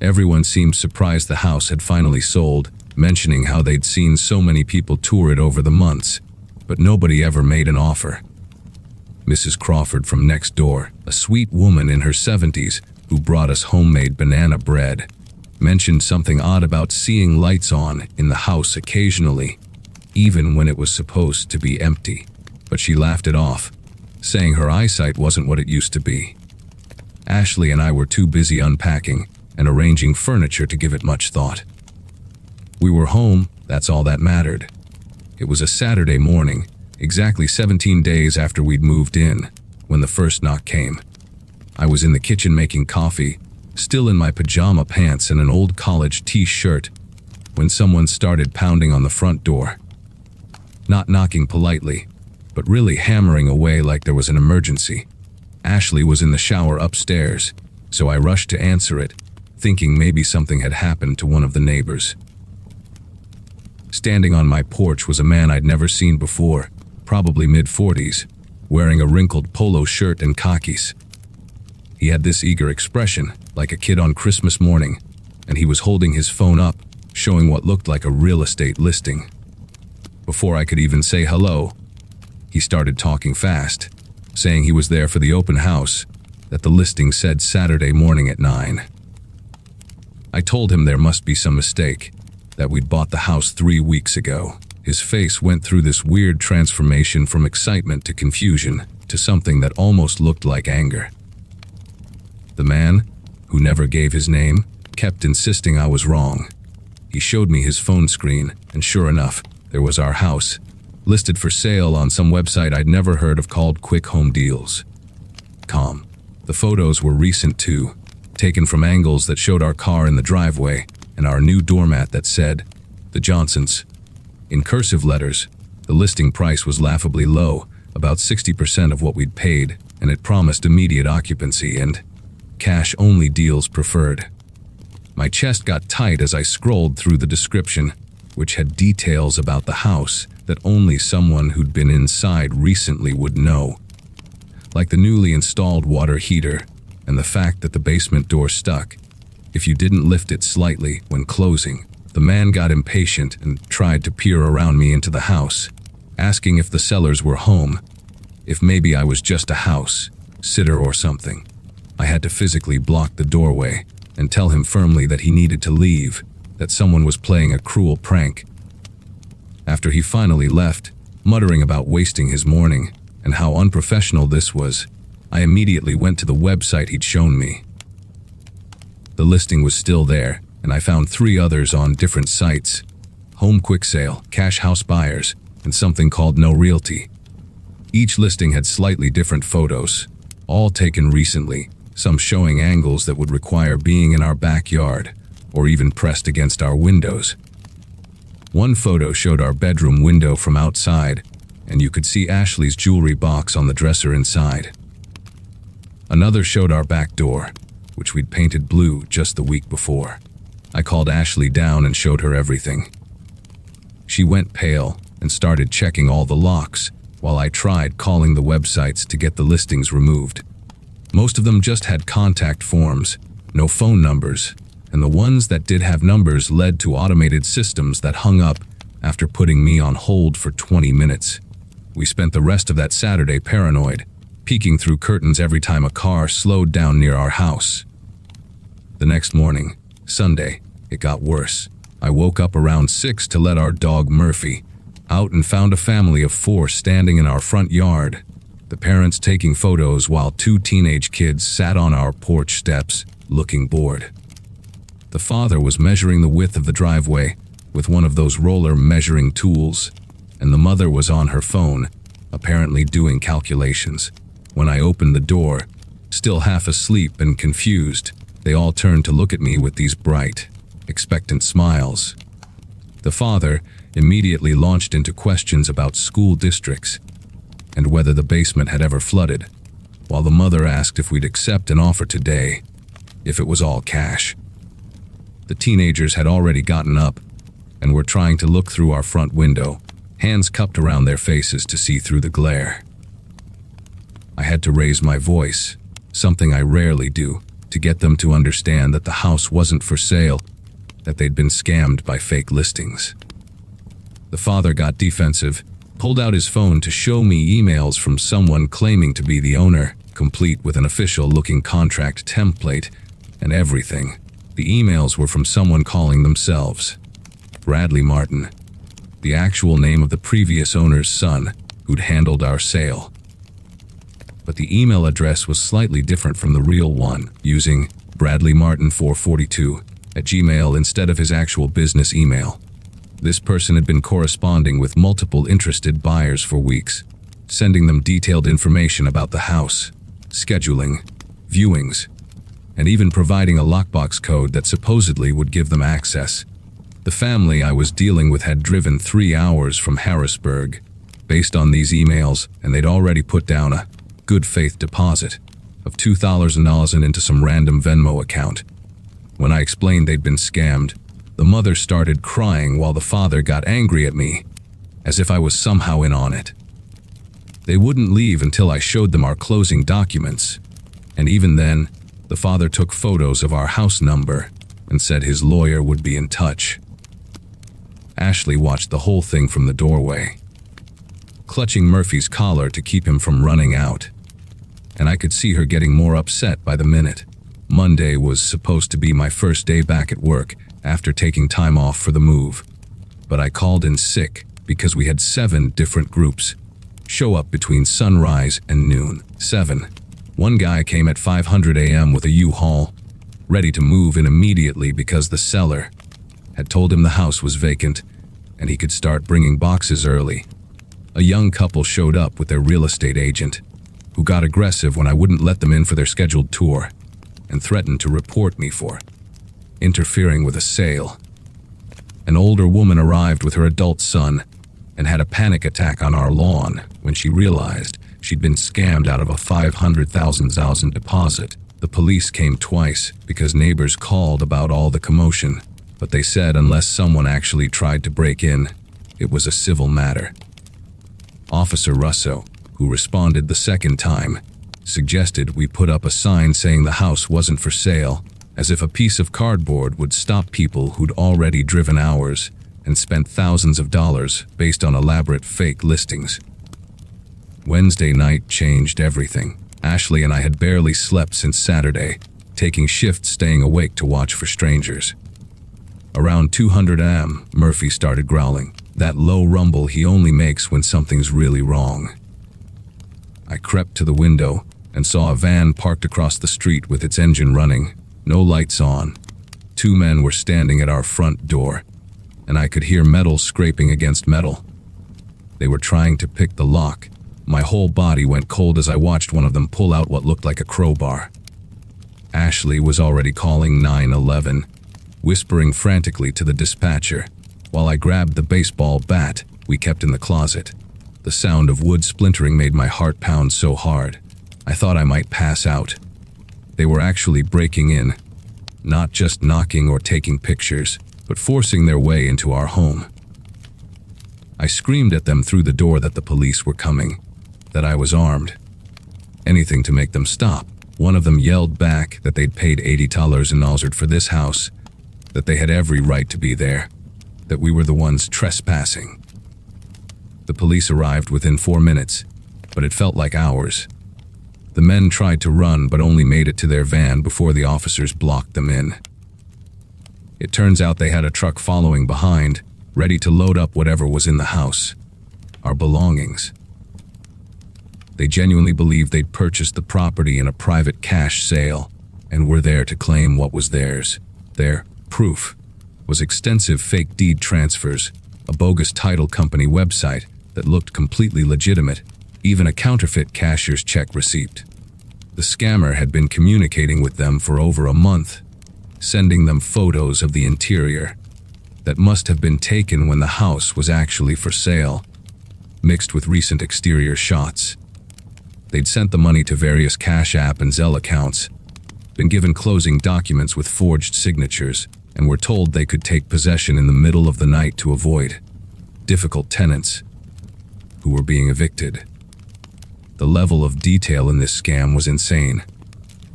Everyone seemed surprised the house had finally sold, mentioning how they'd seen so many people tour it over the months, but nobody ever made an offer. Mrs. Crawford from next door, a sweet woman in her 70s who brought us homemade banana bread, mentioned something odd about seeing lights on in the house occasionally, even when it was supposed to be empty. But she laughed it off, saying her eyesight wasn't what it used to be. Ashley and I were too busy unpacking and arranging furniture to give it much thought. We were home, that's all that mattered. It was a Saturday morning, exactly 17 days after we'd moved in, when the first knock came. I was in the kitchen making coffee, still in my pajama pants and an old college t-shirt, when someone started pounding on the front door. Not knocking politely, but really hammering away like there was an emergency. Ashley was in the shower upstairs, so I rushed to answer it, thinking maybe something had happened to one of the neighbors. Standing on my porch was a man I'd never seen before, probably mid-40s, wearing a wrinkled polo shirt and khakis. He had this eager expression, like a kid on Christmas morning, and he was holding his phone up, showing what looked like a real estate listing. Before I could even say hello, he started talking fast, saying he was there for the open house, that the listing said Saturday morning at 9. I told him there must be some mistake, that we'd bought the house 3 weeks ago. His face went through this weird transformation from excitement to confusion to something that almost looked like anger. The man, who never gave his name, kept insisting I was wrong. He showed me his phone screen, and sure enough, there was our house, listed for sale on some website I'd never heard of called Quick Home Deals. The photos were recent too, taken from angles that showed our car in the driveway and our new doormat that said, "The Johnsons." In cursive letters, the listing price was laughably low, about 60% of what we'd paid, and it promised immediate occupancy and cash-only deals preferred. My chest got tight as I scrolled through the description, which had details about the house that only someone who'd been inside recently would know, like the newly installed water heater and the fact that the basement door stuck if you didn't lift it slightly when closing. The man got impatient and tried to peer around me into the house, asking if the sellers were home, if maybe I was just a house sitter or something. I had to physically block the doorway and tell him firmly that he needed to leave, that someone was playing a cruel prank. After he finally left, muttering about wasting his morning and how unprofessional this was, I immediately went to the website he'd shown me. The listing was still there, and I found 3 others on different sites: Home Quick Sale, Cash House Buyers, and something called No Realty. Each listing had slightly different photos, all taken recently, some showing angles that would require being in our backyard, or even pressed against our windows. One photo showed our bedroom window from outside, and you could see Ashley's jewelry box on the dresser inside. Another showed our back door, which we'd painted blue just the week before. I called Ashley down and showed her everything. She went pale and started checking all the locks, while I tried calling the websites to get the listings removed. Most of them just had contact forms, no phone numbers, and the ones that did have numbers led to automated systems that hung up after putting me on hold for 20 minutes. We spent the rest of that Saturday paranoid, peeking through curtains every time a car slowed down near our house. The next morning, Sunday, it got worse. I woke up around 6 to let our dog Murphy out and found a family of 4 standing in our front yard, the parents taking photos while 2 teenage kids sat on our porch steps, looking bored. The father was measuring the width of the driveway with one of those roller measuring tools, and the mother was on her phone, apparently doing calculations. When I opened the door, still half asleep and confused, they all turned to look at me with these bright, expectant smiles. The father immediately launched into questions about school districts and whether the basement had ever flooded, while the mother asked if we'd accept an offer today, if it was all cash. The teenagers had already gotten up and were trying to look through our front window, hands cupped around their faces to see through the glare. I had to raise my voice, something I rarely do, to get them to understand that the house wasn't for sale, that they'd been scammed by fake listings. The father got defensive, pulled out his phone to show me emails from someone claiming to be the owner, complete with an official-looking contract template and everything. The emails were from someone calling themselves Bradley Martin, the actual name of the previous owner's son who'd handled our sale. But the email address was slightly different from the real one, using bradleymartin442@gmail instead of his actual business email. This person had been corresponding with multiple interested buyers for weeks, sending them detailed information about the house, scheduling, viewings, and even providing a lockbox code that supposedly would give them access. The family I was dealing with had driven 3 hours from Harrisburg based on these emails, and they'd already put down a good faith deposit of $2,000 into some random Venmo account. When I explained they'd been scammed, the mother started crying while the father got angry at me, as if I was somehow in on it. They wouldn't leave until I showed them our closing documents, and even then, the father took photos of our house number and said his lawyer would be in touch. Ashley watched the whole thing from the doorway, clutching Murphy's collar to keep him from running out, and I could see her getting more upset by the minute. Monday was supposed to be my first day back at work after taking time off for the move, but I called in sick because we had 7 different groups show up between sunrise and noon. 7. One guy came at 5:00 a.m. with a U-Haul, ready to move in immediately because the seller had told him the house was vacant and he could start bringing boxes early. A young couple showed up with their real estate agent, who got aggressive when I wouldn't let them in for their scheduled tour and threatened to report me for interfering with a sale. An older woman arrived with her adult son and had a panic attack on our lawn when she realized she'd been scammed out of a $500,000 deposit. The police came twice because neighbors called about all the commotion, but they said unless someone actually tried to break in, it was a civil matter. Officer Russo, who responded the second time, suggested we put up a sign saying the house wasn't for sale, as if a piece of cardboard would stop people who'd already driven hours and spent thousands of dollars based on elaborate fake listings. Wednesday night changed everything. Ashley and I had barely slept since Saturday, taking shifts staying awake to watch for strangers. Around 2:00 a.m., Murphy started growling, that low rumble he only makes when something's really wrong. I crept to the window and saw a van parked across the street with its engine running, No lights on. 2 men were standing at our front door, and I could hear metal scraping against metal. They were trying to pick the lock. My whole body went cold as I watched one of them pull out what looked like a crowbar. Ashley was already calling 911, whispering frantically to the dispatcher, while I grabbed the baseball bat we kept in the closet. The sound of wood splintering made my heart pound so hard, I thought I might pass out. They were actually breaking in, not just knocking or taking pictures, but forcing their way into our home. I screamed at them through the door that the police were coming, that I was armed. Anything to make them stop. One of them yelled back that they'd paid $80 in Ozard for this house, that they had every right to be there, that we were the ones trespassing. The police arrived within 4 minutes, but it felt like hours. The men tried to run but only made it to their van before the officers blocked them in. It turns out they had a truck following behind, ready to load up whatever was in the house, our belongings. They genuinely believed they'd purchased the property in a private cash sale and were there to claim what was theirs. Their proof was extensive fake deed transfers, a bogus title company website that looked completely legitimate, even a counterfeit cashier's check receipt. The scammer had been communicating with them for over a month, sending them photos of the interior that must have been taken when the house was actually for sale, mixed with recent exterior shots. They'd sent the money to various Cash App and Zelle accounts, been given closing documents with forged signatures, and were told they could take possession in the middle of the night to avoid difficult tenants who were being evicted. The level of detail in this scam was insane.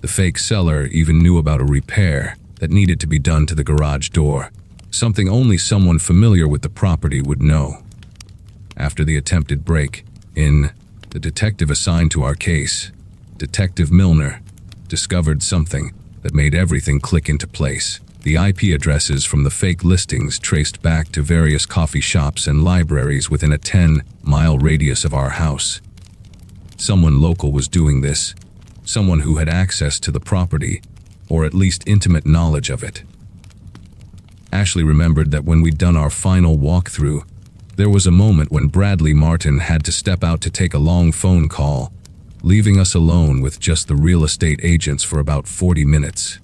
The fake seller even knew about a repair that needed to be done to the garage door, something only someone familiar with the property would know. After the attempted break-in, the detective assigned to our case, Detective Milner, discovered something that made everything click into place. The IP addresses from the fake listings traced back to various coffee shops and libraries within a 10-mile radius of our house. Someone local was doing this, someone who had access to the property, or at least intimate knowledge of it. Ashley remembered that when we'd done our final walkthrough, there was a moment when Bradley Martin had to step out to take a long phone call, leaving us alone with just the real estate agents for about 40 minutes.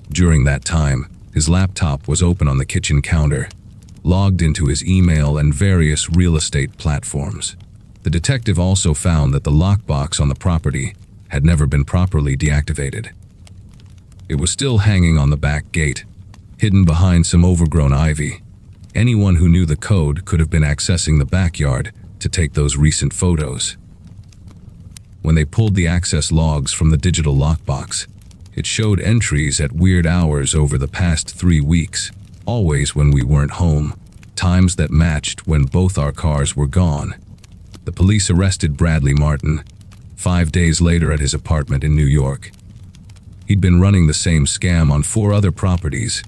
During that time, his laptop was open on the kitchen counter, logged into his email and various real estate platforms. The detective also found that the lockbox on the property had never been properly deactivated. It was still hanging on the back gate, hidden behind some overgrown ivy. Anyone who knew the code could have been accessing the backyard to take those recent photos. When they pulled the access logs from the digital lockbox, it showed entries at weird hours over the past 3 weeks, always when we weren't home, times that matched when both our cars were gone. The police arrested Bradley Martin 5 days later at his apartment in New York. He'd been running the same scam on 4 other properties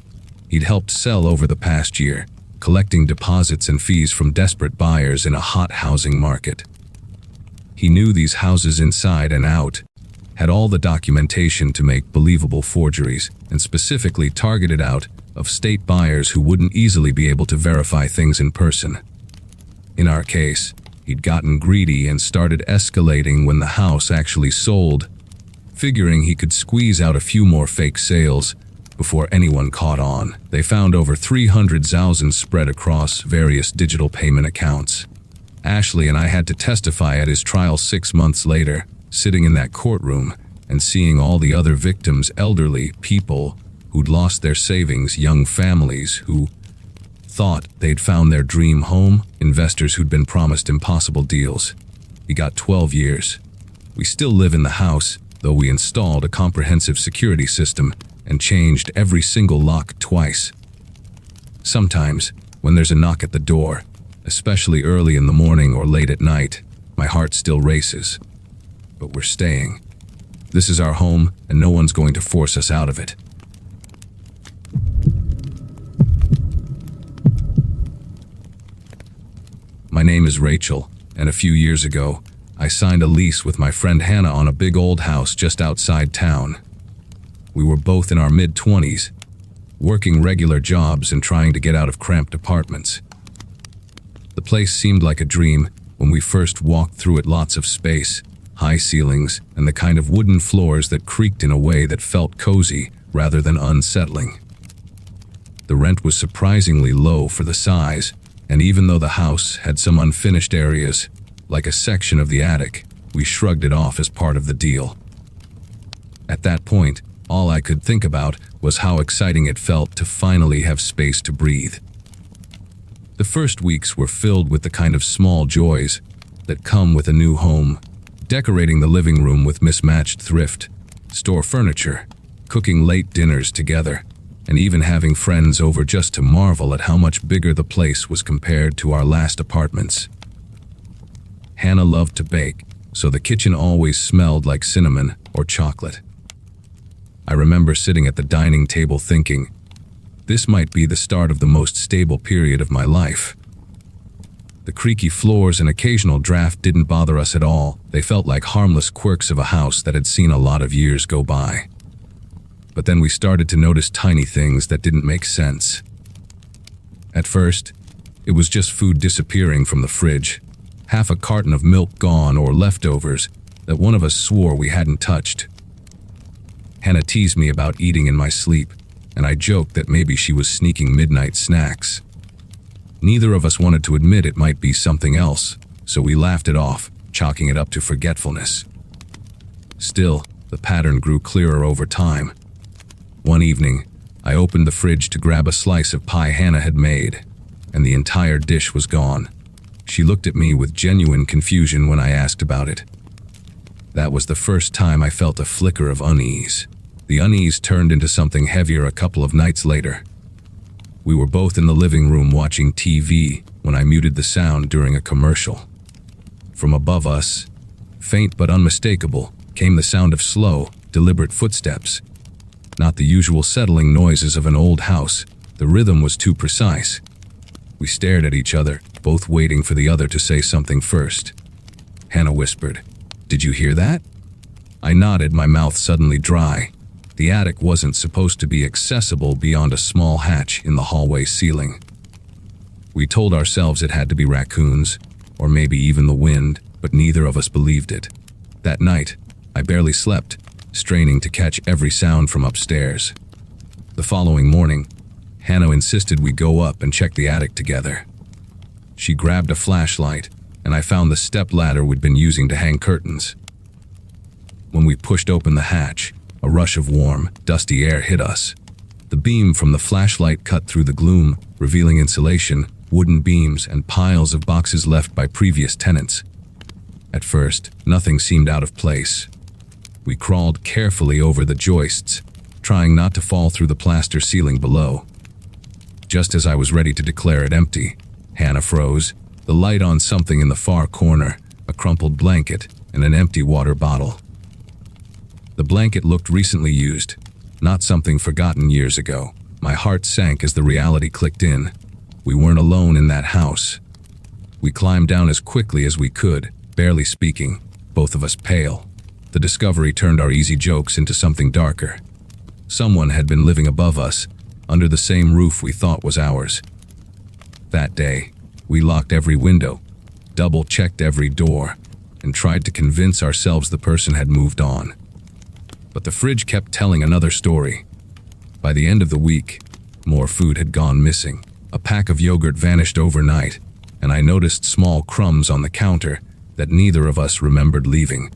he'd helped sell over the past year, collecting deposits and fees from desperate buyers in a hot housing market. He knew these houses inside and out, had all the documentation to make believable forgeries, and specifically targeted out of state buyers who wouldn't easily be able to verify things in person. In our case, he'd gotten greedy and started escalating when the house actually sold, figuring he could squeeze out a few more fake sales before anyone caught on. They found over 300,000 spread across various digital payment accounts. Ashley and I had to testify at his trial 6 months later, sitting in that courtroom and seeing all the other victims, elderly people who'd lost their savings, young families who thought they'd found their dream home, investors who'd been promised impossible deals. He got 12 years. We still live in the house, though we installed a comprehensive security system and changed every single lock twice. Sometimes, when there's a knock at the door, especially early in the morning or late at night, my heart still races. But we're staying. This is our home, and no one's going to force us out of it. My name is Rachel, and a few years ago, I signed a lease with my friend Hannah on a big old house just outside town. We were both in our mid-20s, working regular jobs and trying to get out of cramped apartments. The place seemed like a dream when we first walked through it. Lots of space, high ceilings, and the kind of wooden floors that creaked in a way that felt cozy rather than unsettling. The rent was surprisingly low for the size, and even though the house had some unfinished areas, like a section of the attic, we shrugged it off as part of the deal. At that point, all I could think about was how exciting it felt to finally have space to breathe. The first weeks were filled with the kind of small joys that come with a new home: decorating the living room with mismatched thrift, store furniture, cooking late dinners together, and even having friends over just to marvel at how much bigger the place was compared to our last apartments. Hannah loved to bake, so the kitchen always smelled like cinnamon or chocolate. I remember sitting at the dining table thinking, this might be the start of the most stable period of my life. The creaky floors and occasional draft didn't bother us at all. They felt like harmless quirks of a house that had seen a lot of years go by. But then we started to notice tiny things that didn't make sense. At first, it was just food disappearing from the fridge, half a carton of milk gone or leftovers that one of us swore we hadn't touched. Hannah teased me about eating in my sleep, and I joked that maybe she was sneaking midnight snacks. Neither of us wanted to admit it might be something else, so we laughed it off, chalking it up to forgetfulness. Still, the pattern grew clearer over time. One evening, I opened the fridge to grab a slice of pie Hannah had made, and the entire dish was gone. She looked at me with genuine confusion when I asked about it. That was the first time I felt a flicker of unease. The unease turned into something heavier a couple of nights later. We were both in the living room watching TV when I muted the sound during a commercial. From above us, faint but unmistakable, came the sound of slow, deliberate footsteps. Not the usual settling noises of an old house. The rhythm was too precise. We stared at each other, both waiting for the other to say something first. Hannah whispered, "Did you hear that?" I nodded, my mouth suddenly dry. The attic wasn't supposed to be accessible beyond a small hatch in the hallway ceiling. We told ourselves it had to be raccoons, or maybe even the wind, but neither of us believed it. That night, I barely slept, straining to catch every sound from upstairs. The following morning, Hannah insisted we go up and check the attic together. She grabbed a flashlight, and I found the step ladder we'd been using to hang curtains. When we pushed open the hatch, a rush of warm, dusty air hit us. The beam from the flashlight cut through the gloom, revealing insulation, wooden beams, and piles of boxes left by previous tenants. At first, nothing seemed out of place. We crawled carefully over the joists, trying not to fall through the plaster ceiling below. Just as I was ready to declare it empty, Hannah froze, the light on something in the far corner, a crumpled blanket, and an empty water bottle. The blanket looked recently used, not something forgotten years ago. My heart sank as the reality clicked in. We weren't alone in that house. We climbed down as quickly as we could, barely speaking, both of us pale. The discovery turned our easy jokes into something darker. Someone had been living above us, under the same roof we thought was ours. That day, we locked every window, double-checked every door, and tried to convince ourselves the person had moved on. But the fridge kept telling another story. By the end of the week, more food had gone missing. A pack of yogurt vanished overnight, and I noticed small crumbs on the counter that neither of us remembered leaving.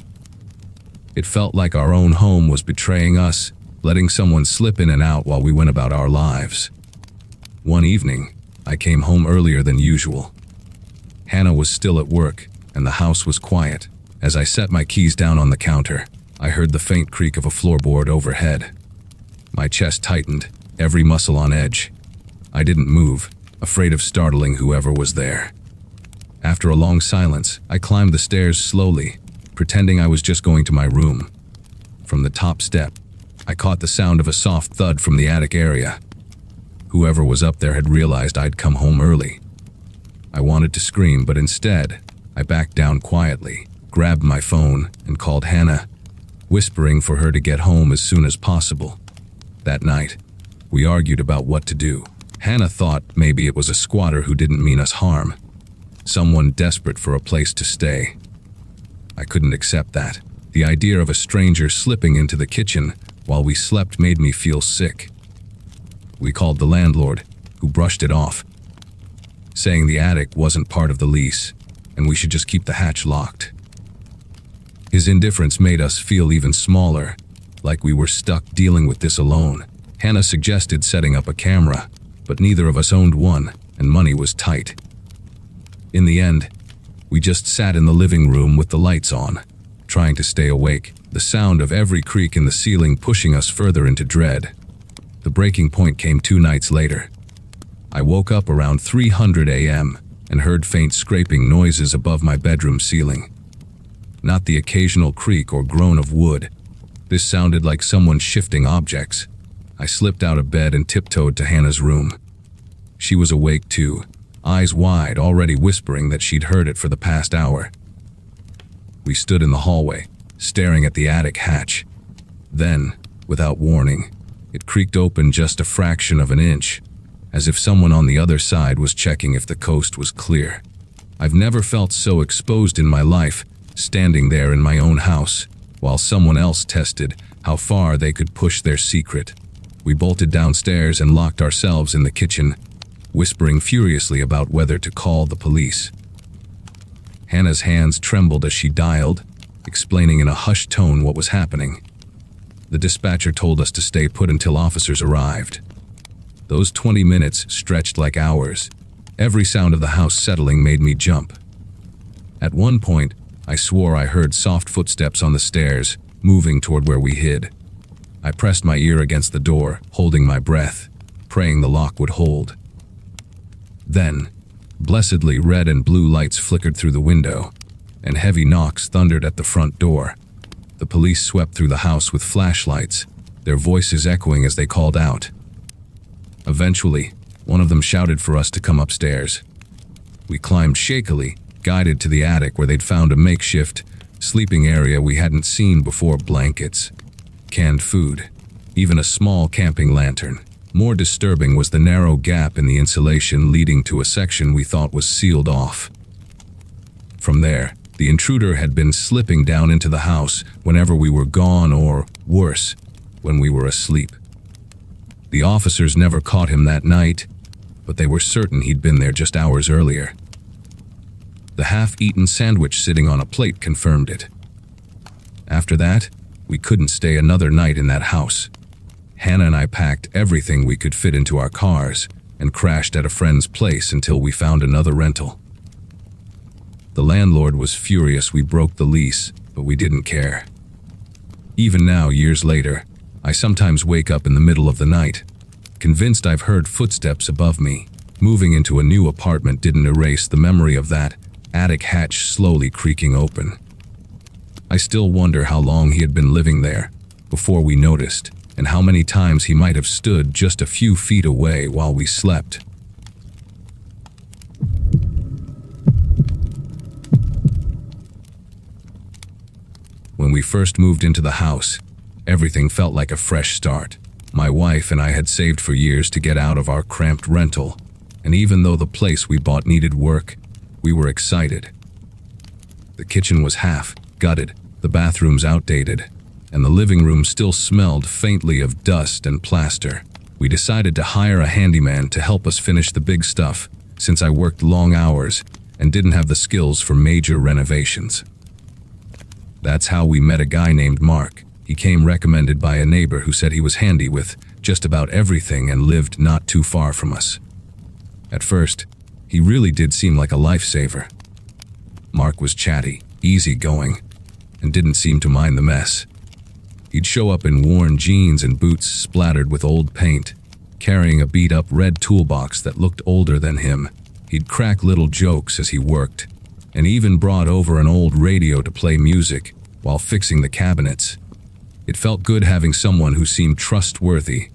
It felt like our own home was betraying us, letting someone slip in and out while we went about our lives. One evening, I came home earlier than usual. Hannah was still at work, and the house was quiet. As I set my keys down on the counter, I heard the faint creak of a floorboard overhead. My chest tightened, every muscle on edge. I didn't move, afraid of startling whoever was there. After a long silence, I climbed the stairs slowly, pretending I was just going to my room. From the top step, I caught the sound of a soft thud from the attic area. Whoever was up there had realized I'd come home early. I wanted to scream, but instead, I backed down quietly, grabbed my phone, and called Hannah, whispering for her to get home as soon as possible. That night, we argued about what to do. Hannah thought maybe it was a squatter who didn't mean us harm. Someone desperate for a place to stay. I couldn't accept that. The idea of a stranger slipping into the kitchen while we slept made me feel sick. We called the landlord, who brushed it off, saying the attic wasn't part of the lease and we should just keep the hatch locked. His indifference made us feel even smaller, like we were stuck dealing with this alone. Hannah suggested setting up a camera, but neither of us owned one, and money was tight. In the end, we just sat in the living room with the lights on, trying to stay awake, the sound of every creak in the ceiling pushing us further into dread. The breaking point came 2 nights later. I woke up around 3:00 a.m. and heard faint scraping noises above my bedroom ceiling. Not the occasional creak or groan of wood. This sounded like someone shifting objects. I slipped out of bed and tiptoed to Hannah's room. She was awake too, eyes wide, already whispering that she'd heard it for the past hour. We stood in the hallway, staring at the attic hatch. Then, without warning, it creaked open just a fraction of an inch, as if someone on the other side was checking if the coast was clear. I've never felt so exposed in my life, standing there in my own house, while someone else tested how far they could push their secret. We bolted downstairs and locked ourselves in the kitchen, whispering furiously about whether to call the police. Hannah's hands trembled as she dialed, explaining in a hushed tone what was happening. The dispatcher told us to stay put until officers arrived. Those 20 minutes stretched like hours. Every sound of the house settling made me jump. At one point, I swore I heard soft footsteps on the stairs, moving toward where we hid. I pressed my ear against the door, holding my breath, praying the lock would hold. Then, blessedly, red and blue lights flickered through the window, and heavy knocks thundered at the front door. The police swept through the house with flashlights, their voices echoing as they called out. Eventually, one of them shouted for us to come upstairs. We climbed shakily, guided to the attic where they'd found a makeshift sleeping area we hadn't seen before: blankets, canned food, even a small camping lantern. More disturbing was the narrow gap in the insulation leading to a section we thought was sealed off. From there, the intruder had been slipping down into the house whenever we were gone, or, worse, when we were asleep. The officers never caught him that night, but they were certain he'd been there just hours earlier. The half-eaten sandwich sitting on a plate confirmed it. After that, we couldn't stay another night in that house. Hannah and I packed everything we could fit into our cars and crashed at a friend's place until we found another rental. The landlord was furious we broke the lease, but we didn't care. Even now, years later, I sometimes wake up in the middle of the night, convinced I've heard footsteps above me. Moving into a new apartment didn't erase the memory of that attic hatch slowly creaking open. I still wonder how long he had been living there before we noticed, and how many times he might have stood just a few feet away while we slept. When we first moved into the house, everything felt like a fresh start. My wife and I had saved for years to get out of our cramped rental, and even though the place we bought needed work, we were excited. The kitchen was half gutted, the bathrooms outdated, and the living room still smelled faintly of dust and plaster. We decided to hire a handyman to help us finish the big stuff, since I worked long hours and didn't have the skills for major renovations. That's how we met a guy named Mark. He came recommended by a neighbor who said he was handy with just about everything and lived not too far from us. At first, he really did seem like a lifesaver. Mark was chatty, easygoing, and didn't seem to mind the mess. He'd show up in worn jeans and boots splattered with old paint, carrying a beat-up red toolbox that looked older than him. He'd crack little jokes as he worked, and even brought over an old radio to play music while fixing the cabinets. It felt good having someone who seemed trustworthy,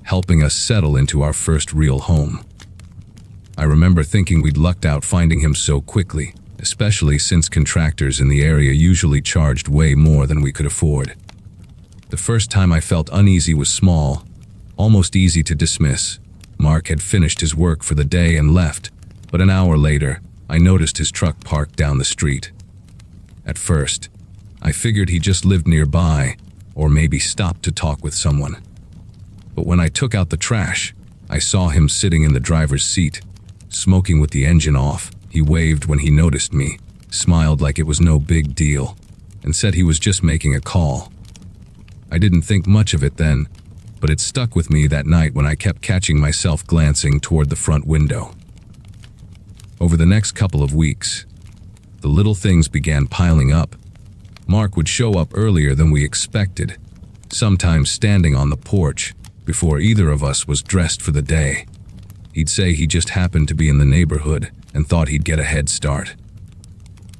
helping us settle into our first real home. I remember thinking we'd lucked out finding him so quickly, especially since contractors in the area usually charged way more than we could afford. The first time I felt uneasy was small, almost easy to dismiss. Mark had finished his work for the day and left, but an hour later, I noticed his truck parked down the street. At first, I figured he just lived nearby, or maybe stopped to talk with someone. But when I took out the trash, I saw him sitting in the driver's seat, smoking with the engine off. He waved when he noticed me, smiled like it was no big deal, and said he was just making a call. I didn't think much of it then, but it stuck with me that night when I kept catching myself glancing toward the front window. Over the next couple of weeks, the little things began piling up. Mark would show up earlier than we expected, sometimes standing on the porch before either of us was dressed for the day. He'd say he just happened to be in the neighborhood and thought he'd get a head start.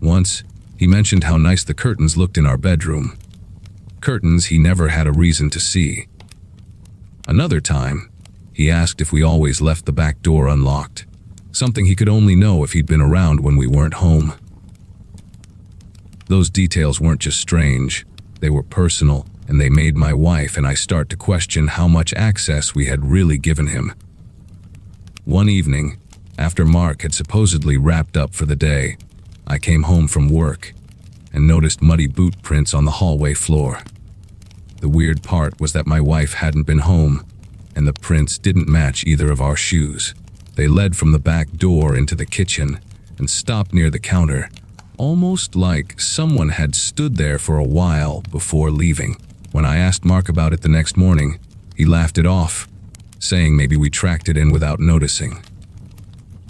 Once, he mentioned how nice the curtains looked in our bedroom. Curtains he never had a reason to see. Another time, he asked if we always left the back door unlocked, something he could only know if he'd been around when we weren't home. Those details weren't just strange, they were personal, and they made my wife and I start to question how much access we had really given him. One evening, after Mark had supposedly wrapped up for the day, I came home from work and noticed muddy boot prints on the hallway floor. The weird part was that my wife hadn't been home, and the prints didn't match either of our shoes. They led from the back door into the kitchen and stopped near the counter, almost like someone had stood there for a while before leaving. When I asked Mark about it the next morning, he laughed it off, saying maybe we tracked it in without noticing.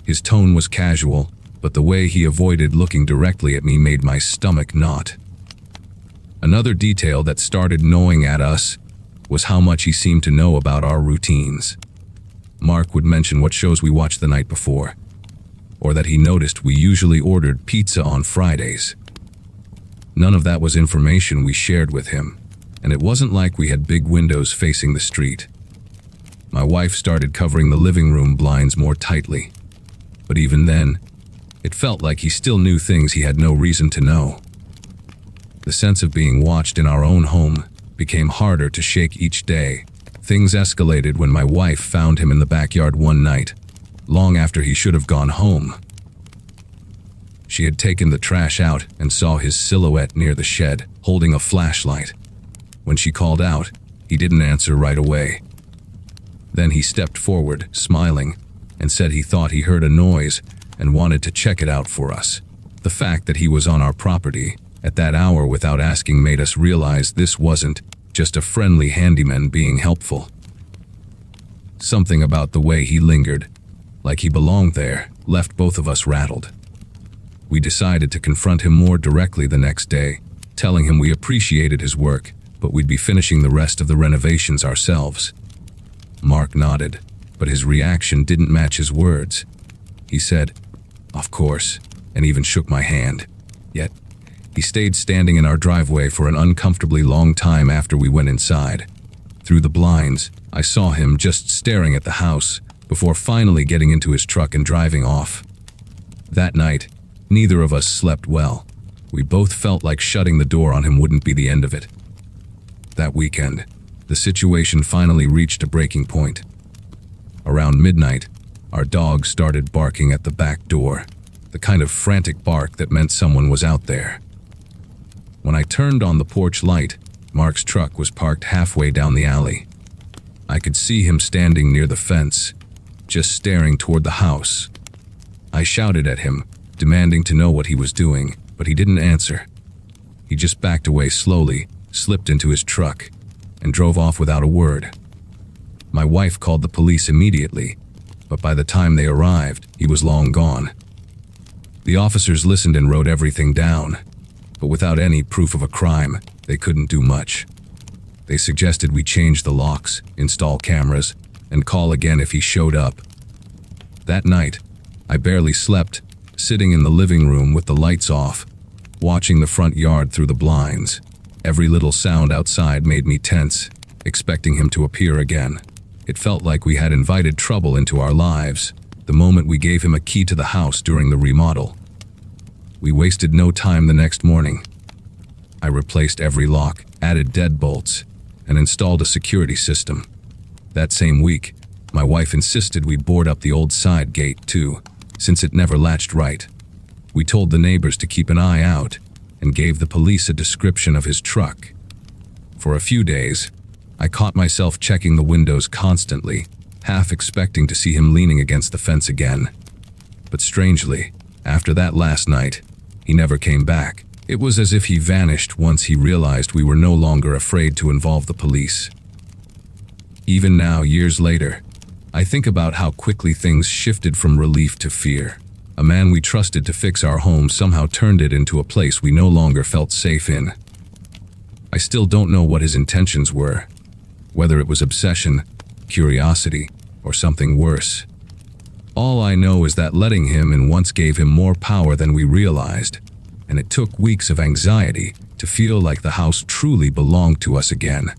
His tone was casual, but the way he avoided looking directly at me made my stomach knot. Another detail that started gnawing at us was how much he seemed to know about our routines. Mark would mention what shows we watched the night before, or that he noticed we usually ordered pizza on Fridays. None of that was information we shared with him, and it wasn't like we had big windows facing the street. My wife started covering the living room blinds more tightly, but even then, it felt like he still knew things he had no reason to know. The sense of being watched in our own home became harder to shake each day. Things escalated when my wife found him in the backyard one night, long after he should have gone home. She had taken the trash out and saw his silhouette near the shed, holding a flashlight. When she called out, he didn't answer right away. Then he stepped forward, smiling, and said he thought he heard a noise and wanted to check it out for us. The fact that he was on our property at that hour without asking made us realize this wasn't just a friendly handyman being helpful. Something about the way he lingered, like he belonged there, left both of us rattled. We decided to confront him more directly the next day, telling him we appreciated his work, but we'd be finishing the rest of the renovations ourselves. Mark nodded, but his reaction didn't match his words. He said, "Of course," and even shook my hand. Yet, he stayed standing in our driveway for an uncomfortably long time after we went inside. Through the blinds, I saw him just staring at the house before finally getting into his truck and driving off. That night, neither of us slept well. We both felt like shutting the door on him wouldn't be the end of it. That weekend, the situation finally reached a breaking point. Around midnight, our dog started barking at the back door, the kind of frantic bark that meant someone was out there. When I turned on the porch light, Mark's truck was parked halfway down the alley. I could see him standing near the fence, just staring toward the house. I shouted at him, demanding to know what he was doing, but he didn't answer. He just backed away slowly, slipped into his truck, and drove off without a word. My wife called the police immediately, but by the time they arrived, he was long gone. The officers listened and wrote everything down, but without any proof of a crime, they couldn't do much. They suggested we change the locks, install cameras, and call again if he showed up. That night, I barely slept, sitting in the living room with the lights off, watching the front yard through the blinds. Every little sound outside made me tense, expecting him to appear again. It felt like we had invited trouble into our lives the moment we gave him a key to the house during the remodel. We wasted no time the next morning. I replaced every lock, added deadbolts, and installed a security system. That same week, my wife insisted we board up the old side gate too, since it never latched right. We told the neighbors to keep an eye out and gave the police a description of his truck. For a few days, I caught myself checking the windows constantly, half expecting to see him leaning against the fence again. But strangely, after that last night, he never came back. It was as if he vanished once he realized we were no longer afraid to involve the police. Even now, years later, I think about how quickly things shifted from relief to fear. A man we trusted to fix our home somehow turned it into a place we no longer felt safe in. I still don't know what his intentions were, whether it was obsession, curiosity, or something worse. All I know is that letting him in once gave him more power than we realized, and it took weeks of anxiety to feel like the house truly belonged to us again.